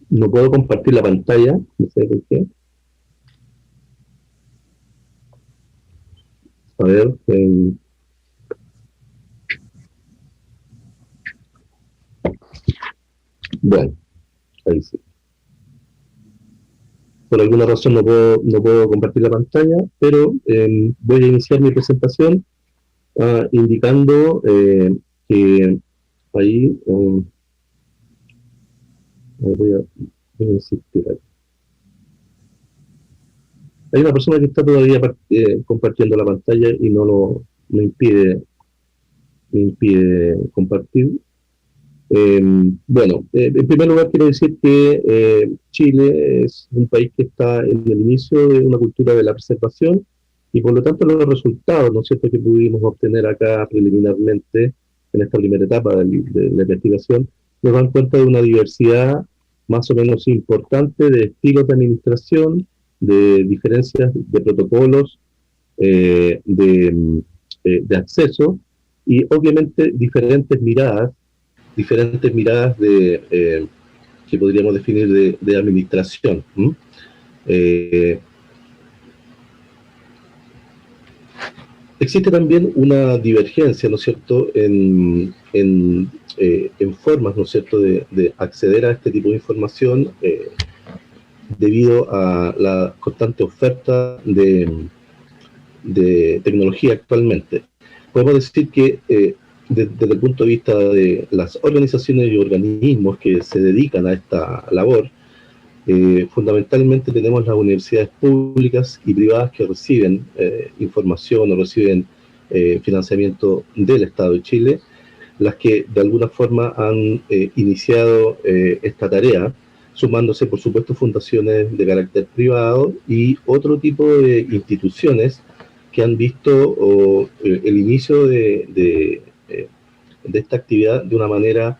No puedo compartir la pantalla, no sé por qué. A ver. Bueno, ahí sí. Por alguna razón no puedo compartir la pantalla, pero voy a iniciar mi presentación indicando que ahí voy a insistir ahí. Hay una persona que está todavía compartiendo la pantalla y me impide compartir. Bueno, en primer lugar quiero decir que Chile es un país que está en el inicio de una cultura de la preservación, y por lo tanto los resultados, ¿no es cierto?, que pudimos obtener acá preliminarmente en esta primera etapa de la investigación, nos dan cuenta de una diversidad más o menos importante de estilos de administración, de diferencias de protocolos, de acceso, y obviamente diferentes miradas que podríamos definir de administración. Existe también una divergencia, ¿no es cierto?, en formas, ¿no es cierto?, de acceder a este tipo de información debido a la constante oferta de tecnología actualmente. Podemos decir que desde el punto de vista de las organizaciones y organismos que se dedican a esta labor, fundamentalmente tenemos las universidades públicas y privadas que reciben información o reciben financiamiento del Estado de Chile, las que de alguna forma han iniciado esta tarea, sumándose por supuesto fundaciones de carácter privado y otro tipo de instituciones que han visto el inicio de esta actividad de una manera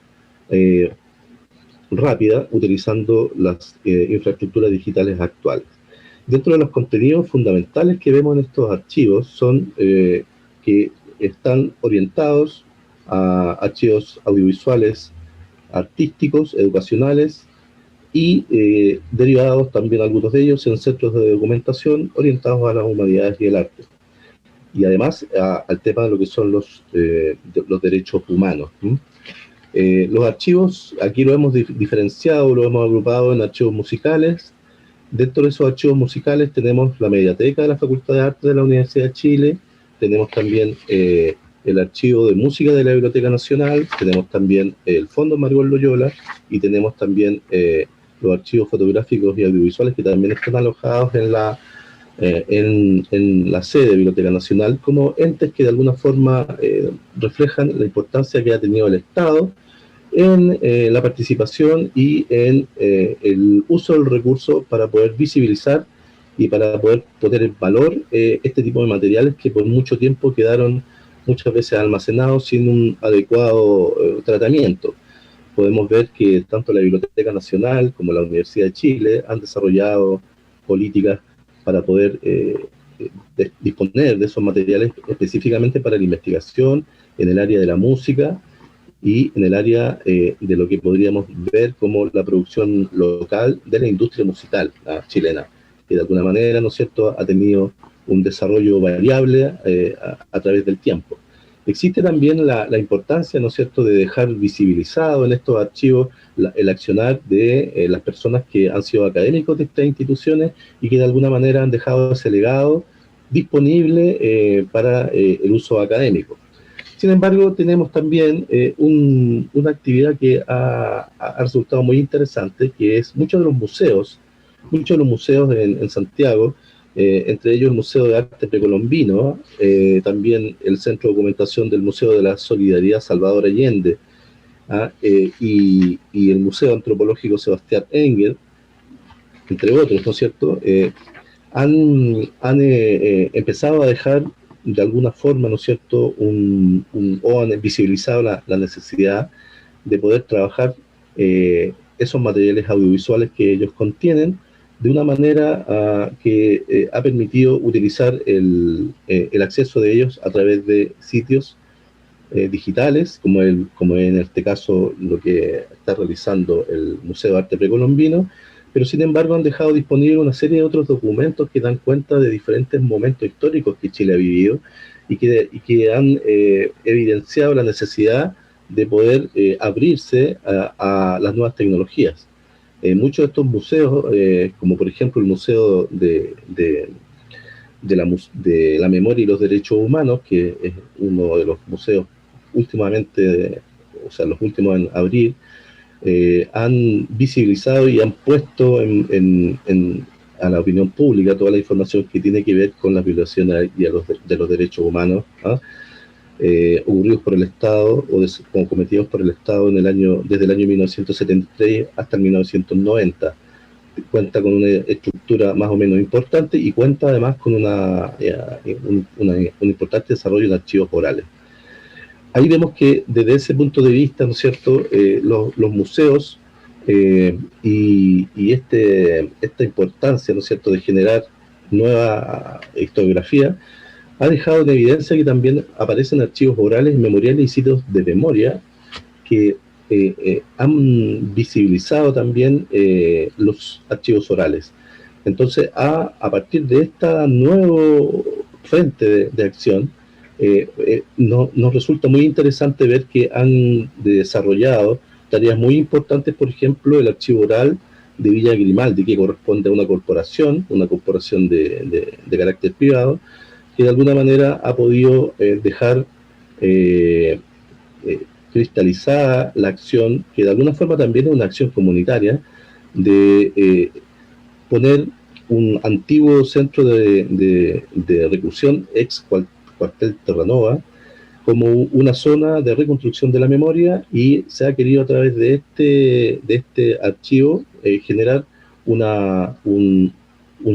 rápida, utilizando las infraestructuras digitales actuales. Dentro de los contenidos fundamentales que vemos en estos archivos son que están orientados a archivos audiovisuales, artísticos, educacionales y derivados también algunos de ellos en centros de documentación orientados a las humanidades y el arte. Y además al tema de lo que son los derechos humanos. Los archivos, aquí lo hemos diferenciado, lo hemos agrupado en archivos musicales. Dentro de esos archivos musicales tenemos la Mediateca de la Facultad de Arte de la Universidad de Chile, tenemos también el archivo de música de la Biblioteca Nacional, tenemos también el Fondo Margot Loyola y tenemos también los archivos fotográficos y audiovisuales que también están alojados en la sede de Biblioteca Nacional como entes que de alguna forma reflejan la importancia que ha tenido el Estado en la participación y en el uso del recurso para poder visibilizar y para poder poner en valor este tipo de materiales que por mucho tiempo quedaron muchas veces almacenados sin un adecuado tratamiento. Podemos ver que tanto la Biblioteca Nacional como la Universidad de Chile han desarrollado políticas para poder disponer de esos materiales específicamente para la investigación en el área de la música y en el área de lo que podríamos ver como la producción local de la industria musical chilena, que de alguna manera, ¿no es cierto?, ha tenido un desarrollo variable a través del tiempo. Existe también la importancia, ¿no es cierto?, de dejar visibilizado en estos archivos el accionar de las personas que han sido académicos de estas instituciones y que de alguna manera han dejado ese legado disponible para el uso académico. Sin embargo, tenemos también una actividad que ha resultado muy interesante, que es muchos de los museos en Santiago, entre ellos el Museo de Arte Precolombino, también el Centro de Documentación del Museo de la Solidaridad Salvador Allende, y el Museo Antropológico Sebastián Engel, entre otros, ¿no es cierto?, han empezado a dejar de alguna forma, ¿no es cierto?, o han visibilizado la necesidad de poder trabajar esos materiales audiovisuales que ellos contienen de una manera que ha permitido utilizar el acceso de ellos a través de sitios digitales, como en este caso lo que está realizando el Museo de Arte Precolombino, pero sin embargo han dejado disponible una serie de otros documentos que dan cuenta de diferentes momentos históricos que Chile ha vivido y que han evidenciado la necesidad de poder abrirse a las nuevas tecnologías. Muchos de estos museos, como por ejemplo el Museo de la Memoria y los Derechos Humanos, que es uno de los museos últimamente, los últimos en abrir, han visibilizado y han puesto a la opinión pública toda la información que tiene que ver con las violaciones de los derechos humanos ocurridos por el Estado o cometidos por el Estado desde el año 1973 hasta el 1990. Cuenta con una estructura más o menos importante y cuenta además con un importante desarrollo en archivos orales. Ahí vemos que desde ese punto de vista, ¿no es cierto?, los museos y esta importancia, ¿no es cierto?, de generar nueva historiografía, ha dejado en evidencia que también aparecen archivos orales, memoriales y sitios de memoria que han visibilizado también los archivos orales. Entonces, a partir de esta nuevo frente de acción, nos resulta muy interesante ver que han desarrollado tareas muy importantes, por ejemplo, el archivo oral de Villa Grimaldi, que corresponde a una corporación de carácter privado, que de alguna manera ha podido dejar cristalizada la acción, que de alguna forma también es una acción comunitaria, de poner un antiguo centro de reclusión, ex cuartel Terranova, como una zona de reconstrucción de la memoria, y se ha querido a través de este archivo generar un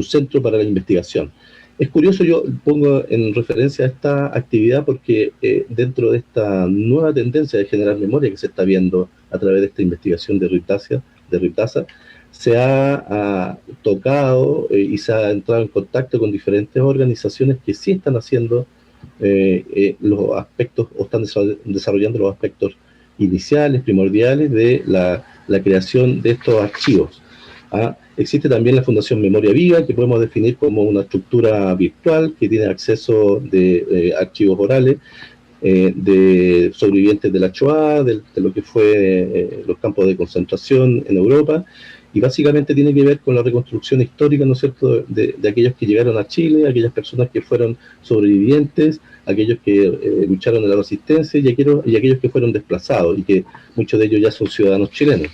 centro para la investigación. Es curioso, yo pongo en referencia a esta actividad porque dentro de esta nueva tendencia de generar memoria que se está viendo a través de esta investigación de Riptasa, se ha tocado y se ha entrado en contacto con diferentes organizaciones que sí están haciendo los aspectos, o están desarrollando los aspectos iniciales, primordiales de la creación de estos archivos. Existe también la Fundación Memoria Viva, que podemos definir como una estructura virtual que tiene acceso de archivos orales de sobrevivientes de la Shoah, de lo que fue los campos de concentración en Europa, y básicamente tiene que ver con la reconstrucción histórica, ¿no es cierto?, de aquellos que llegaron a Chile, aquellas personas que fueron sobrevivientes, aquellos que lucharon en la resistencia y aquellos que fueron desplazados, y que muchos de ellos ya son ciudadanos chilenos.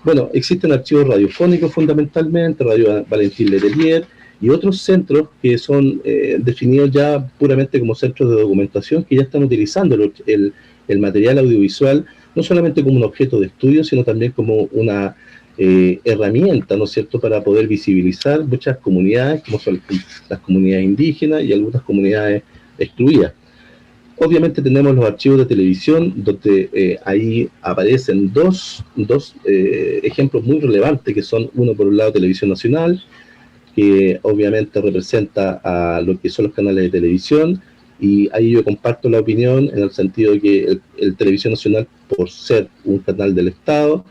Bueno, existen archivos radiofónicos fundamentalmente, Radio Valentín Letelier, y otros centros que son definidos ya puramente como centros de documentación, que ya están utilizando el material audiovisual no solamente como un objeto de estudio, sino también como una herramienta, ¿no es cierto?, para poder visibilizar muchas comunidades, como son las comunidades indígenas y algunas comunidades excluidas. Obviamente tenemos los archivos de televisión, donde ahí aparecen dos ejemplos muy relevantes, que son, uno por un lado Televisión Nacional, que obviamente representa a lo que son los canales de televisión, y ahí yo comparto la opinión en el sentido de que el Televisión Nacional, por ser un canal del Estado,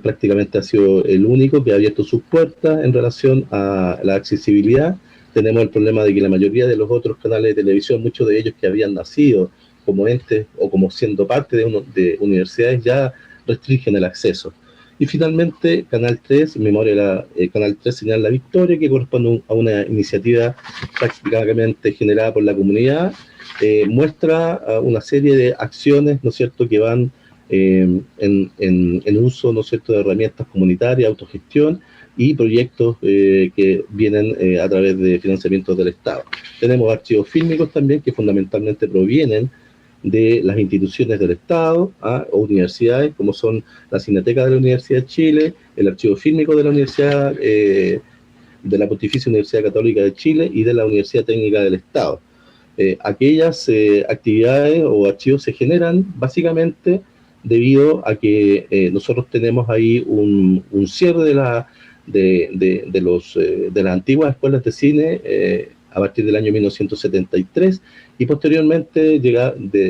prácticamente ha sido el único que ha abierto sus puertas en relación a la accesibilidad. Tenemos el problema de que la mayoría de los otros canales de televisión, muchos de ellos que habían nacido como entes o como siendo parte de universidades, ya restringen el acceso. Y finalmente, Canal 3, Canal 3 Señal La Victoria, que corresponde a una iniciativa prácticamente generada por la comunidad, muestra una serie de acciones, ¿no es cierto?, que van en uso, ¿no es cierto?, de herramientas comunitarias, autogestión y proyectos que vienen a través de financiamientos del Estado. Tenemos archivos fílmicos también, que fundamentalmente provienen de las instituciones del Estado o universidades, como son la Cineteca de la Universidad de Chile, el archivo fílmico de la Universidad, de la Pontificia Universidad Católica de Chile y de la Universidad Técnica del Estado. Aquellas actividades o archivos se generan básicamente debido a que nosotros tenemos ahí un cierre de las antiguas escuelas de cine a partir del año 1973, y posteriormente,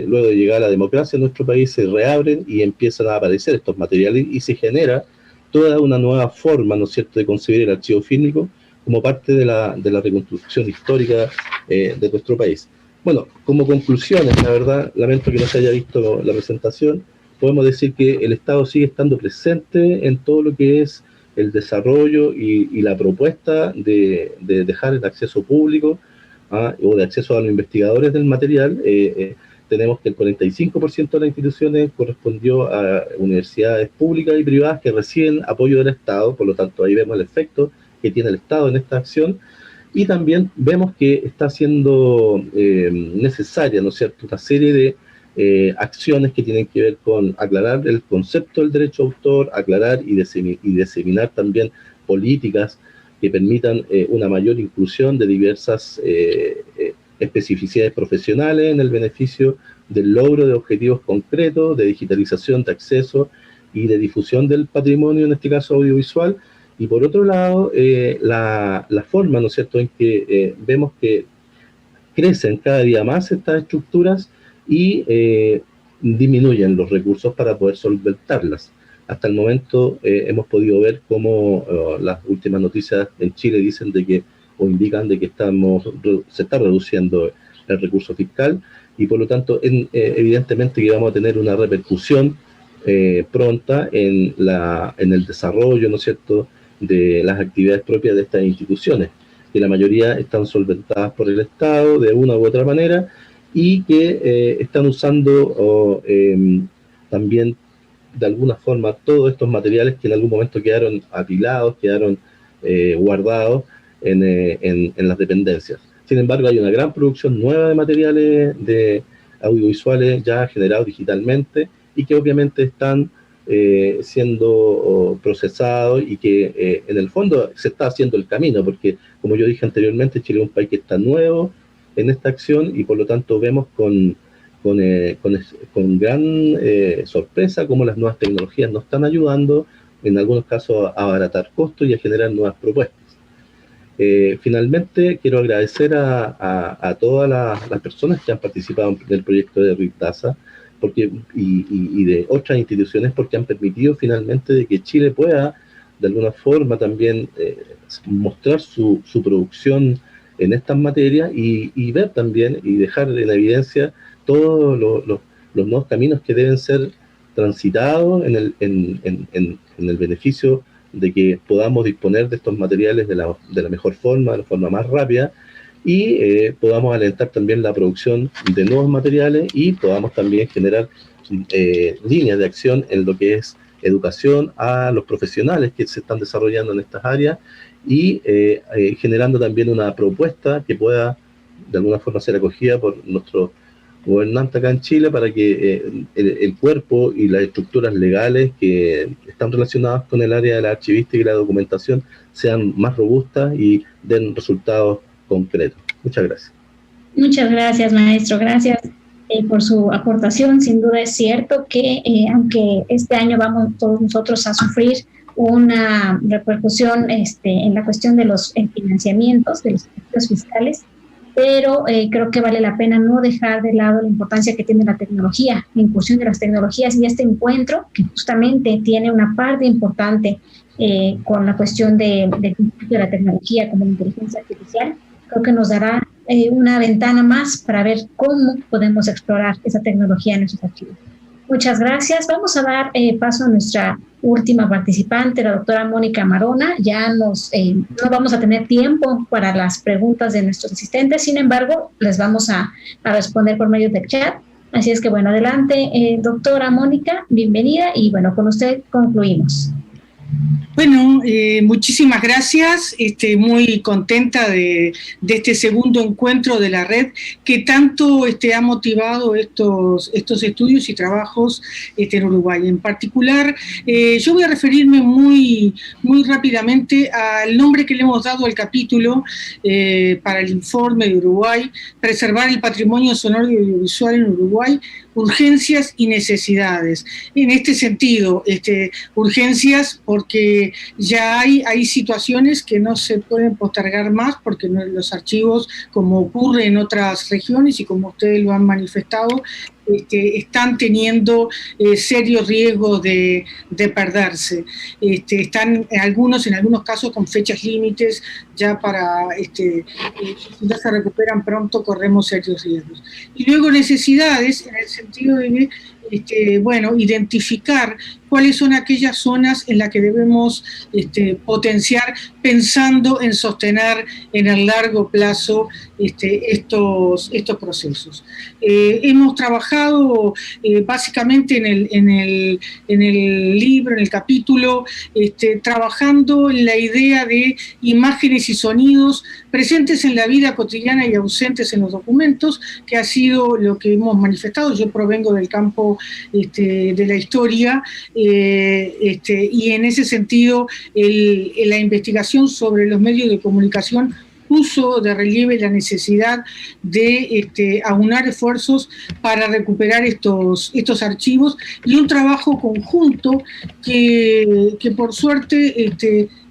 luego de llegar a la democracia en nuestro país, se reabren y empiezan a aparecer estos materiales y se genera toda una nueva forma, ¿no es cierto?, de concebir el archivo fílmico como parte de la reconstrucción histórica de nuestro país. Bueno, como conclusiones, la verdad, lamento que no se haya visto la presentación, podemos decir que el Estado sigue estando presente en todo lo que es el desarrollo y la propuesta de dejar el acceso público o de acceso a los investigadores del material. Tenemos que el 45% de las instituciones correspondió a universidades públicas y privadas que reciben apoyo del Estado, por lo tanto ahí vemos el efecto que tiene el Estado en esta acción, y también vemos que está siendo necesaria, ¿no es cierto?, una serie de acciones que tienen que ver con aclarar el concepto del derecho de autor, aclarar y diseminar también políticas que permitan una mayor inclusión de diversas especificidades profesionales en el beneficio del logro de objetivos concretos de digitalización, de acceso y de difusión del patrimonio, en este caso audiovisual. Y por otro lado, la forma, ¿no es cierto?, en que vemos que crecen cada día más estas estructuras y disminuyen los recursos para poder solventarlas. Hasta el momento hemos podido ver cómo las últimas noticias en Chile dicen de que, o indican de que se está reduciendo el recurso fiscal, y por lo tanto evidentemente que vamos a tener una repercusión pronta en el desarrollo, ¿no es cierto?, de las actividades propias de estas instituciones, que la mayoría están solventadas por el Estado de una u otra manera y que están usando también de alguna forma todos estos materiales que en algún momento quedaron apilados, quedaron guardados en las dependencias. Sin embargo, hay una gran producción nueva de materiales de audiovisuales ya generados digitalmente y que obviamente están siendo procesados y que en el fondo se está haciendo el camino, porque como yo dije anteriormente, Chile es un país que está nuevo en esta acción y por lo tanto vemos con gran sorpresa cómo las nuevas tecnologías nos están ayudando, en algunos casos a abaratar costos y a generar nuevas propuestas. Finalmente, quiero agradecer a todas las personas que han participado del proyecto de RIPDASA y de otras instituciones, porque han permitido finalmente de que Chile pueda, de alguna forma, también mostrar su producción en estas materias y ver también y dejar en evidencia todos los nuevos caminos que deben ser transitados en el beneficio de que podamos disponer de estos materiales de la mejor forma, de la forma más rápida, y podamos alentar también la producción de nuevos materiales y podamos también generar líneas de acción en lo que es educación a los profesionales que se están desarrollando en estas áreas y generando también una propuesta que pueda de alguna forma ser acogida por nuestros gobernantes acá en Chile para que el cuerpo y las estructuras legales que están relacionadas con el área de la archivística y la documentación sean más robustas y den resultados concretos. Muchas gracias. Muchas gracias, maestro. Gracias por su aportación. Sin duda es cierto que aunque este año vamos todos nosotros a sufrir una repercusión en la cuestión de los financiamientos, de los efectos fiscales, pero creo que vale la pena no dejar de lado la importancia que tiene la tecnología, la incursión de las tecnologías y este encuentro que justamente tiene una parte importante con la cuestión de la tecnología como la inteligencia artificial. Creo que nos dará una ventana más para ver cómo podemos explorar esa tecnología en nuestros archivos. Muchas gracias. Vamos a dar paso a nuestra última participante, la doctora Mónica Marona. Ya no vamos a tener tiempo para las preguntas de nuestros asistentes, sin embargo, les vamos a responder por medio del chat. Así es que, bueno, adelante, doctora Mónica, bienvenida y, bueno, con usted concluimos. Bueno, muchísimas gracias, muy contenta de este segundo encuentro de la red que tanto ha motivado estos estudios y trabajos en Uruguay. En particular, yo voy a referirme muy rápidamente al nombre que le hemos dado al capítulo para el informe de Uruguay, Preservar el patrimonio sonoro y audiovisual en Uruguay, urgencias y necesidades. En este sentido, urgencias porque ya hay situaciones que no se pueden postergar más porque los archivos, como ocurre en otras regiones y como ustedes lo han manifestado, están teniendo serios riesgos de perderse. Están en algunos casos con fechas límites ya para, si no se recuperan pronto, corremos serios riesgos. Y luego necesidades, en el sentido de identificar cuáles son aquellas zonas en las que debemos potenciar pensando en sostener en el largo plazo estos procesos. Hemos trabajado básicamente en el libro, en el capítulo, trabajando en la idea de imágenes y sonidos presentes en la vida cotidiana y ausentes en los documentos, que ha sido lo que hemos manifestado. Yo provengo del campo de la historia, y en ese sentido la investigación sobre los medios de comunicación puso de relieve la necesidad de aunar esfuerzos para recuperar estos archivos y un trabajo conjunto que por suerte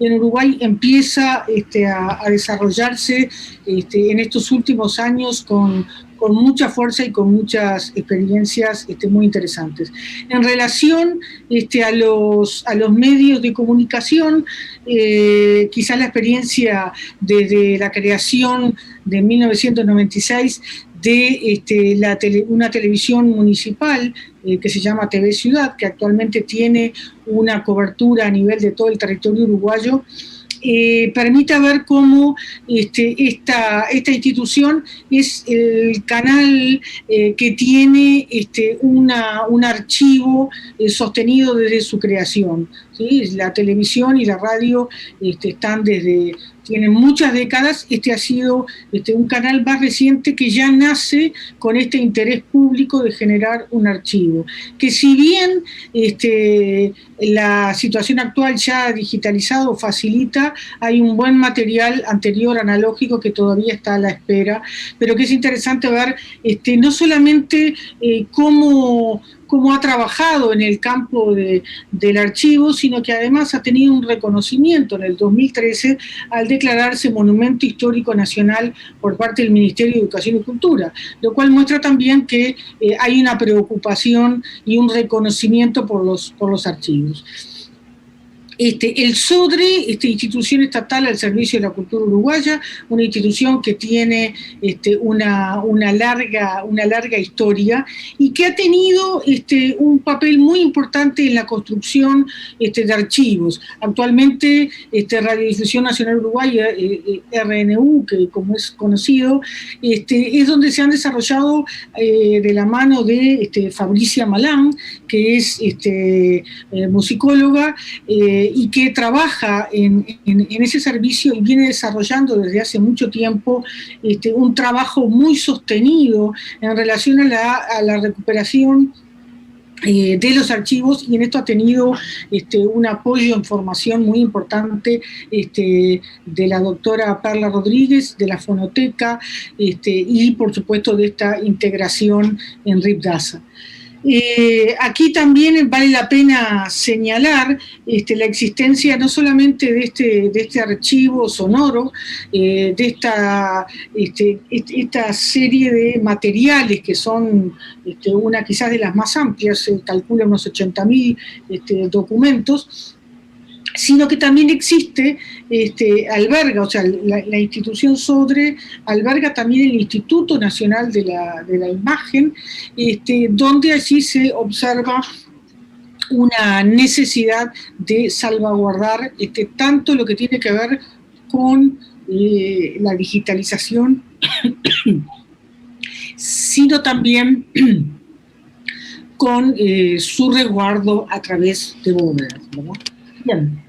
en Uruguay empieza a desarrollarse en estos últimos años con mucha fuerza y con muchas experiencias muy interesantes. En relación a los medios de comunicación, quizá la experiencia desde la creación de 1996 de una televisión municipal que se llama TV Ciudad, que actualmente tiene una cobertura a nivel de todo el territorio uruguayo, permita ver cómo esta institución es el canal que tiene un archivo sostenido desde su creación, ¿sí? La televisión y la radio tienen muchas décadas. Ha sido un canal más reciente que ya nace con este interés público de generar un archivo, que si bien la situación actual ya digitalizado facilita, hay un buen material anterior analógico que todavía está a la espera, pero que es interesante ver no solamente cómo ha trabajado en el campo del archivo, sino que además ha tenido un reconocimiento en el 2013 al declararse Monumento Histórico Nacional por parte del Ministerio de Educación y Cultura, lo cual muestra también que hay una preocupación y un reconocimiento por los archivos. El SODRE, institución estatal al servicio de la cultura uruguaya, una institución que tiene una larga historia y que ha tenido un papel muy importante en la construcción de archivos. Actualmente Radiodifusión Nacional Uruguaya, RNU, que como es conocido, es donde se han desarrollado de la mano de Fabricia Malán, que es musicóloga, y que trabaja en ese servicio y viene desarrollando desde hace mucho tiempo un trabajo muy sostenido en relación a la recuperación de los archivos, y en esto ha tenido un apoyo en formación muy importante de la doctora Perla Rodríguez, de la Fonoteca, y por supuesto de esta integración en RIPDASA. Aquí también vale la pena señalar la existencia no solamente de este archivo sonoro, de esta serie de materiales que son una quizás de las más amplias, se calcula unos 80.000 documentos, sino que también alberga, o sea, la institución SODRE alberga también el Instituto Nacional de la Imagen, donde allí se observa una necesidad de salvaguardar tanto lo que tiene que ver con la digitalización, sino también con su resguardo a través de bóvedas, ¿verdad? Bien.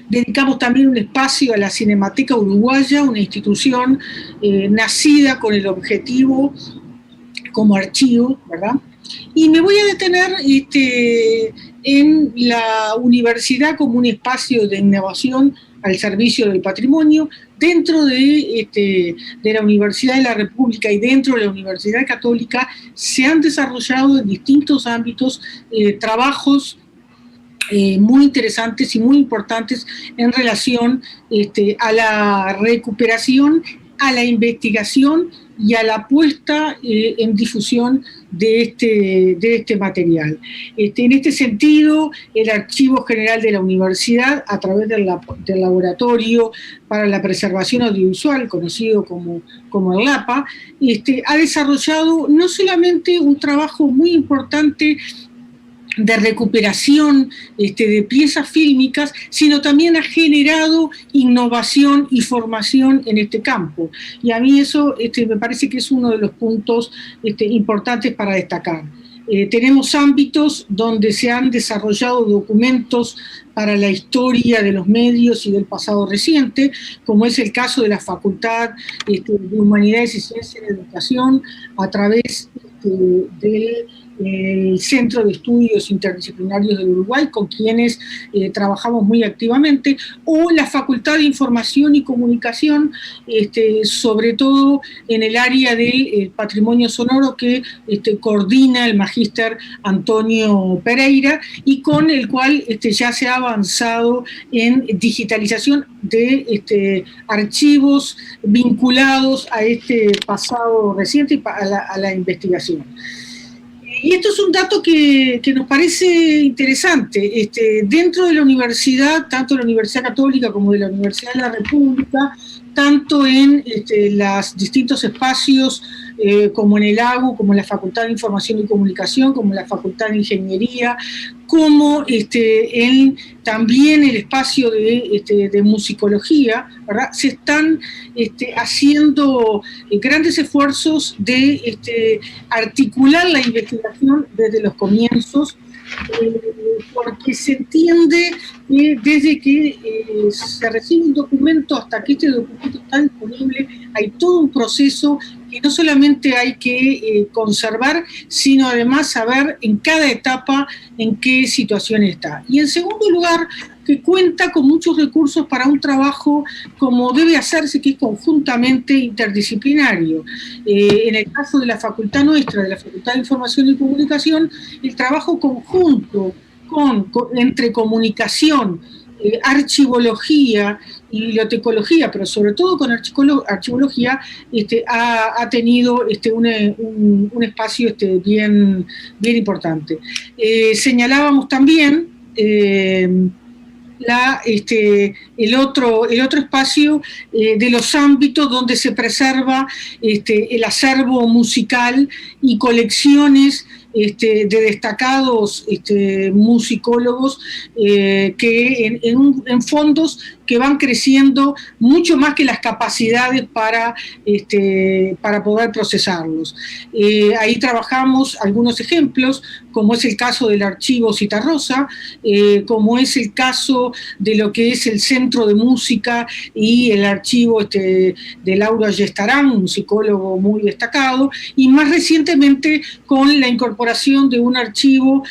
Dedicamos también un espacio a la Cinemateca Uruguaya, una institución nacida con el objetivo como archivo, ¿verdad? Y me voy a detener en la universidad como un espacio de innovación al servicio del patrimonio. Dentro de la Universidad de la República y dentro de la Universidad Católica se han desarrollado en distintos ámbitos trabajos muy interesantes y muy importantes en relación a la recuperación, a la investigación y a la puesta en difusión de este material. En este sentido, el Archivo General de la Universidad, a través del Laboratorio para la Preservación Audiovisual, conocido como el LAPA, ha desarrollado no solamente un trabajo muy importante de recuperación de piezas fílmicas, sino también ha generado innovación y formación en este campo. Y a mí eso me parece que es uno de los puntos importantes para destacar. Tenemos ámbitos donde se han desarrollado documentos para la historia de los medios y del pasado reciente, como es el caso de la Facultad de Humanidades y Ciencias de Educación, a través del Centro de Estudios Interdisciplinarios del Uruguay, con quienes trabajamos muy activamente, o la Facultad de Información y Comunicación, sobre todo en el área del patrimonio sonoro, que coordina el magíster Antonio Pereira, y con el cual ya se ha avanzado en digitalización de archivos vinculados a este pasado reciente y a la investigación. Y esto es un dato que nos parece interesante. Dentro de la universidad, tanto de la Universidad Católica como de la Universidad de la República, tanto en los distintos espacios, como en el AGU, como en la Facultad de Información y Comunicación, como en la Facultad de Ingeniería, como también el espacio de musicología, ¿verdad? Se están haciendo grandes esfuerzos de articular la investigación desde los comienzos, porque se entiende que desde que se recibe un documento hasta que este documento está disponible, hay todo un proceso que no solamente hay que conservar, sino además saber en cada etapa en qué situación está. Y en segundo lugar, que cuenta con muchos recursos para un trabajo como debe hacerse, que es conjuntamente interdisciplinario. En el caso de la facultad nuestra, de la Facultad de Información y Comunicación, el trabajo conjunto entre comunicación, archivología y bibliotecología, pero sobre todo con archivología, ha tenido un espacio bien importante. Señalábamos también el otro espacio de los ámbitos donde se preserva el acervo musical y colecciones de destacados musicólogos que en fondos que van creciendo mucho más que las capacidades para poder procesarlos. Ahí trabajamos algunos ejemplos, como es el caso del archivo Citarrosa, como es el caso de lo que es el Centro de Música y el archivo de Lauro Ayestarán, un musicólogo muy destacado, y más recientemente con la incorporación de un archivo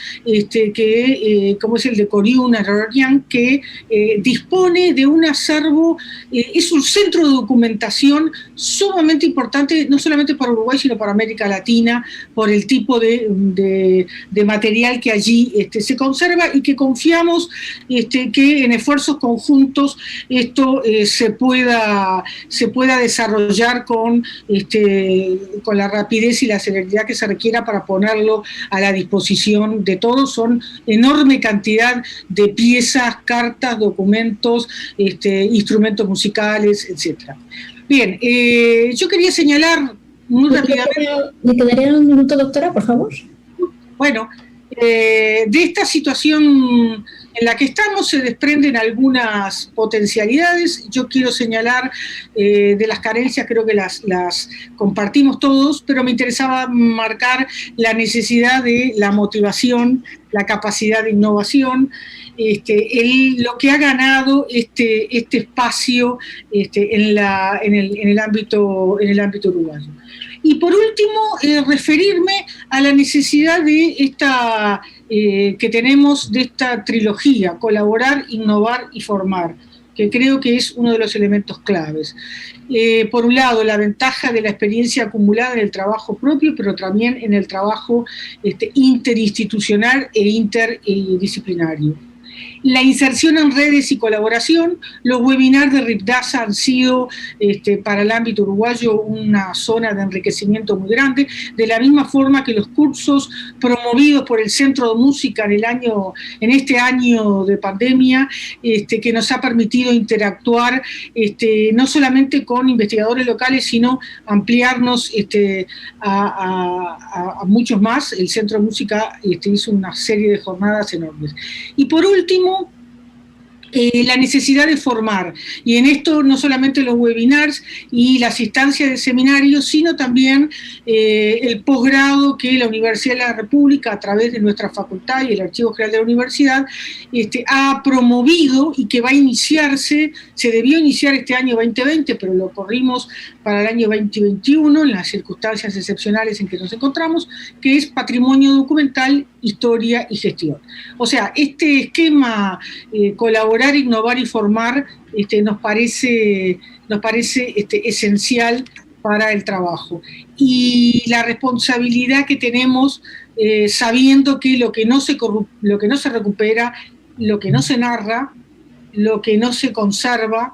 como es el de Coriuna Rorian, que dispone de un acervo, es un centro de documentación sumamente importante, no solamente para Uruguay, sino para América Latina, por el tipo de material que allí se conserva, y que confiamos que en esfuerzos conjuntos esto se pueda desarrollar con la rapidez y la celeridad que se requiera para ponerlo a la disposición de todos. Son enorme cantidad de piezas, cartas, documentos, instrumentos musicales, etc. Bien, yo quería señalar muy rápidamente... ¿Le quedaría un minuto, doctora, por favor? Bueno, de esta situación en la que estamos se desprenden algunas potencialidades. Yo quiero señalar de las carencias, creo que las compartimos todos, pero me interesaba marcar la necesidad de la motivación, la capacidad de innovación, lo que ha ganado este espacio en el ámbito uruguayo. Y por último, referirme a la necesidad de que tenemos de esta trilogía: colaborar, innovar y formar, que creo que es uno de los elementos claves. Por un lado, la ventaja de la experiencia acumulada en el trabajo propio, pero también en el trabajo interinstitucional e interdisciplinario. La inserción en redes y colaboración. Los webinars de RIPDASA han sido para el ámbito uruguayo una zona de enriquecimiento muy grande, de la misma forma que los cursos promovidos por el Centro de Música en este año de pandemia, que nos ha permitido interactuar no solamente con investigadores locales, sino ampliarnos a muchos más. El Centro de Música hizo una serie de jornadas enormes. Y por último, la necesidad de formar, y en esto no solamente los webinars y las instancias de seminarios, sino también el posgrado que la Universidad de la República, a través de nuestra facultad y el Archivo General de la Universidad, ha promovido, y que va a iniciarse, se debió iniciar este año 2020, pero lo corrimos para el año 2021, en las circunstancias excepcionales en que nos encontramos, que es Patrimonio Documental, Historia y Gestión. O sea, este esquema colaborar, innovar y formar nos parece esencial para el trabajo. Y la responsabilidad que tenemos, sabiendo que lo que no se recupera, lo que no se narra, lo que no se conserva,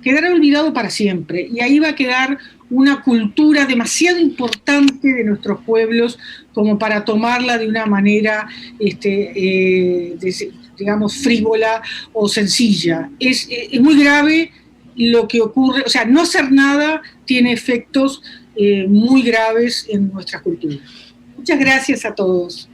quedará olvidado para siempre, y ahí va a quedar una cultura demasiado importante de nuestros pueblos como para tomarla de una manera, digamos, frívola o sencilla. Es muy grave lo que ocurre, o sea, no hacer nada tiene efectos muy graves en nuestra cultura. Muchas gracias a todos.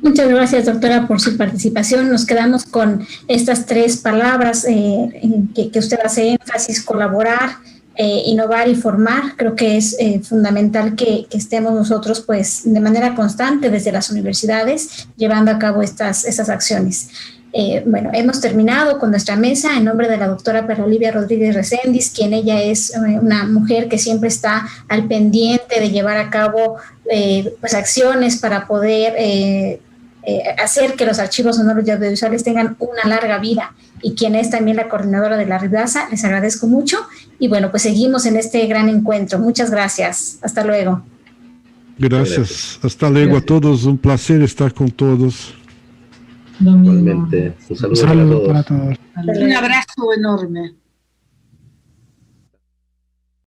Muchas gracias, doctora, por su participación. Nos quedamos con estas 3 palabras que usted hace énfasis: colaborar, innovar y formar. Creo que es fundamental que estemos nosotros, pues, de manera constante desde las universidades llevando a cabo estas acciones. Bueno, hemos terminado con nuestra mesa en nombre de la doctora Perla Olivia Rodríguez Recendis, quien ella es una mujer que siempre está al pendiente de llevar a cabo pues acciones para poder hacer que los archivos sonoros y audiovisuales tengan una larga vida, y quien es también la coordinadora de la RIDASA. Les agradezco mucho y bueno, pues seguimos en este gran encuentro. Muchas gracias. Hasta luego. Gracias. Hasta luego a todos. Un placer estar con todos. Igualmente, un saludo para todos. Un abrazo enorme.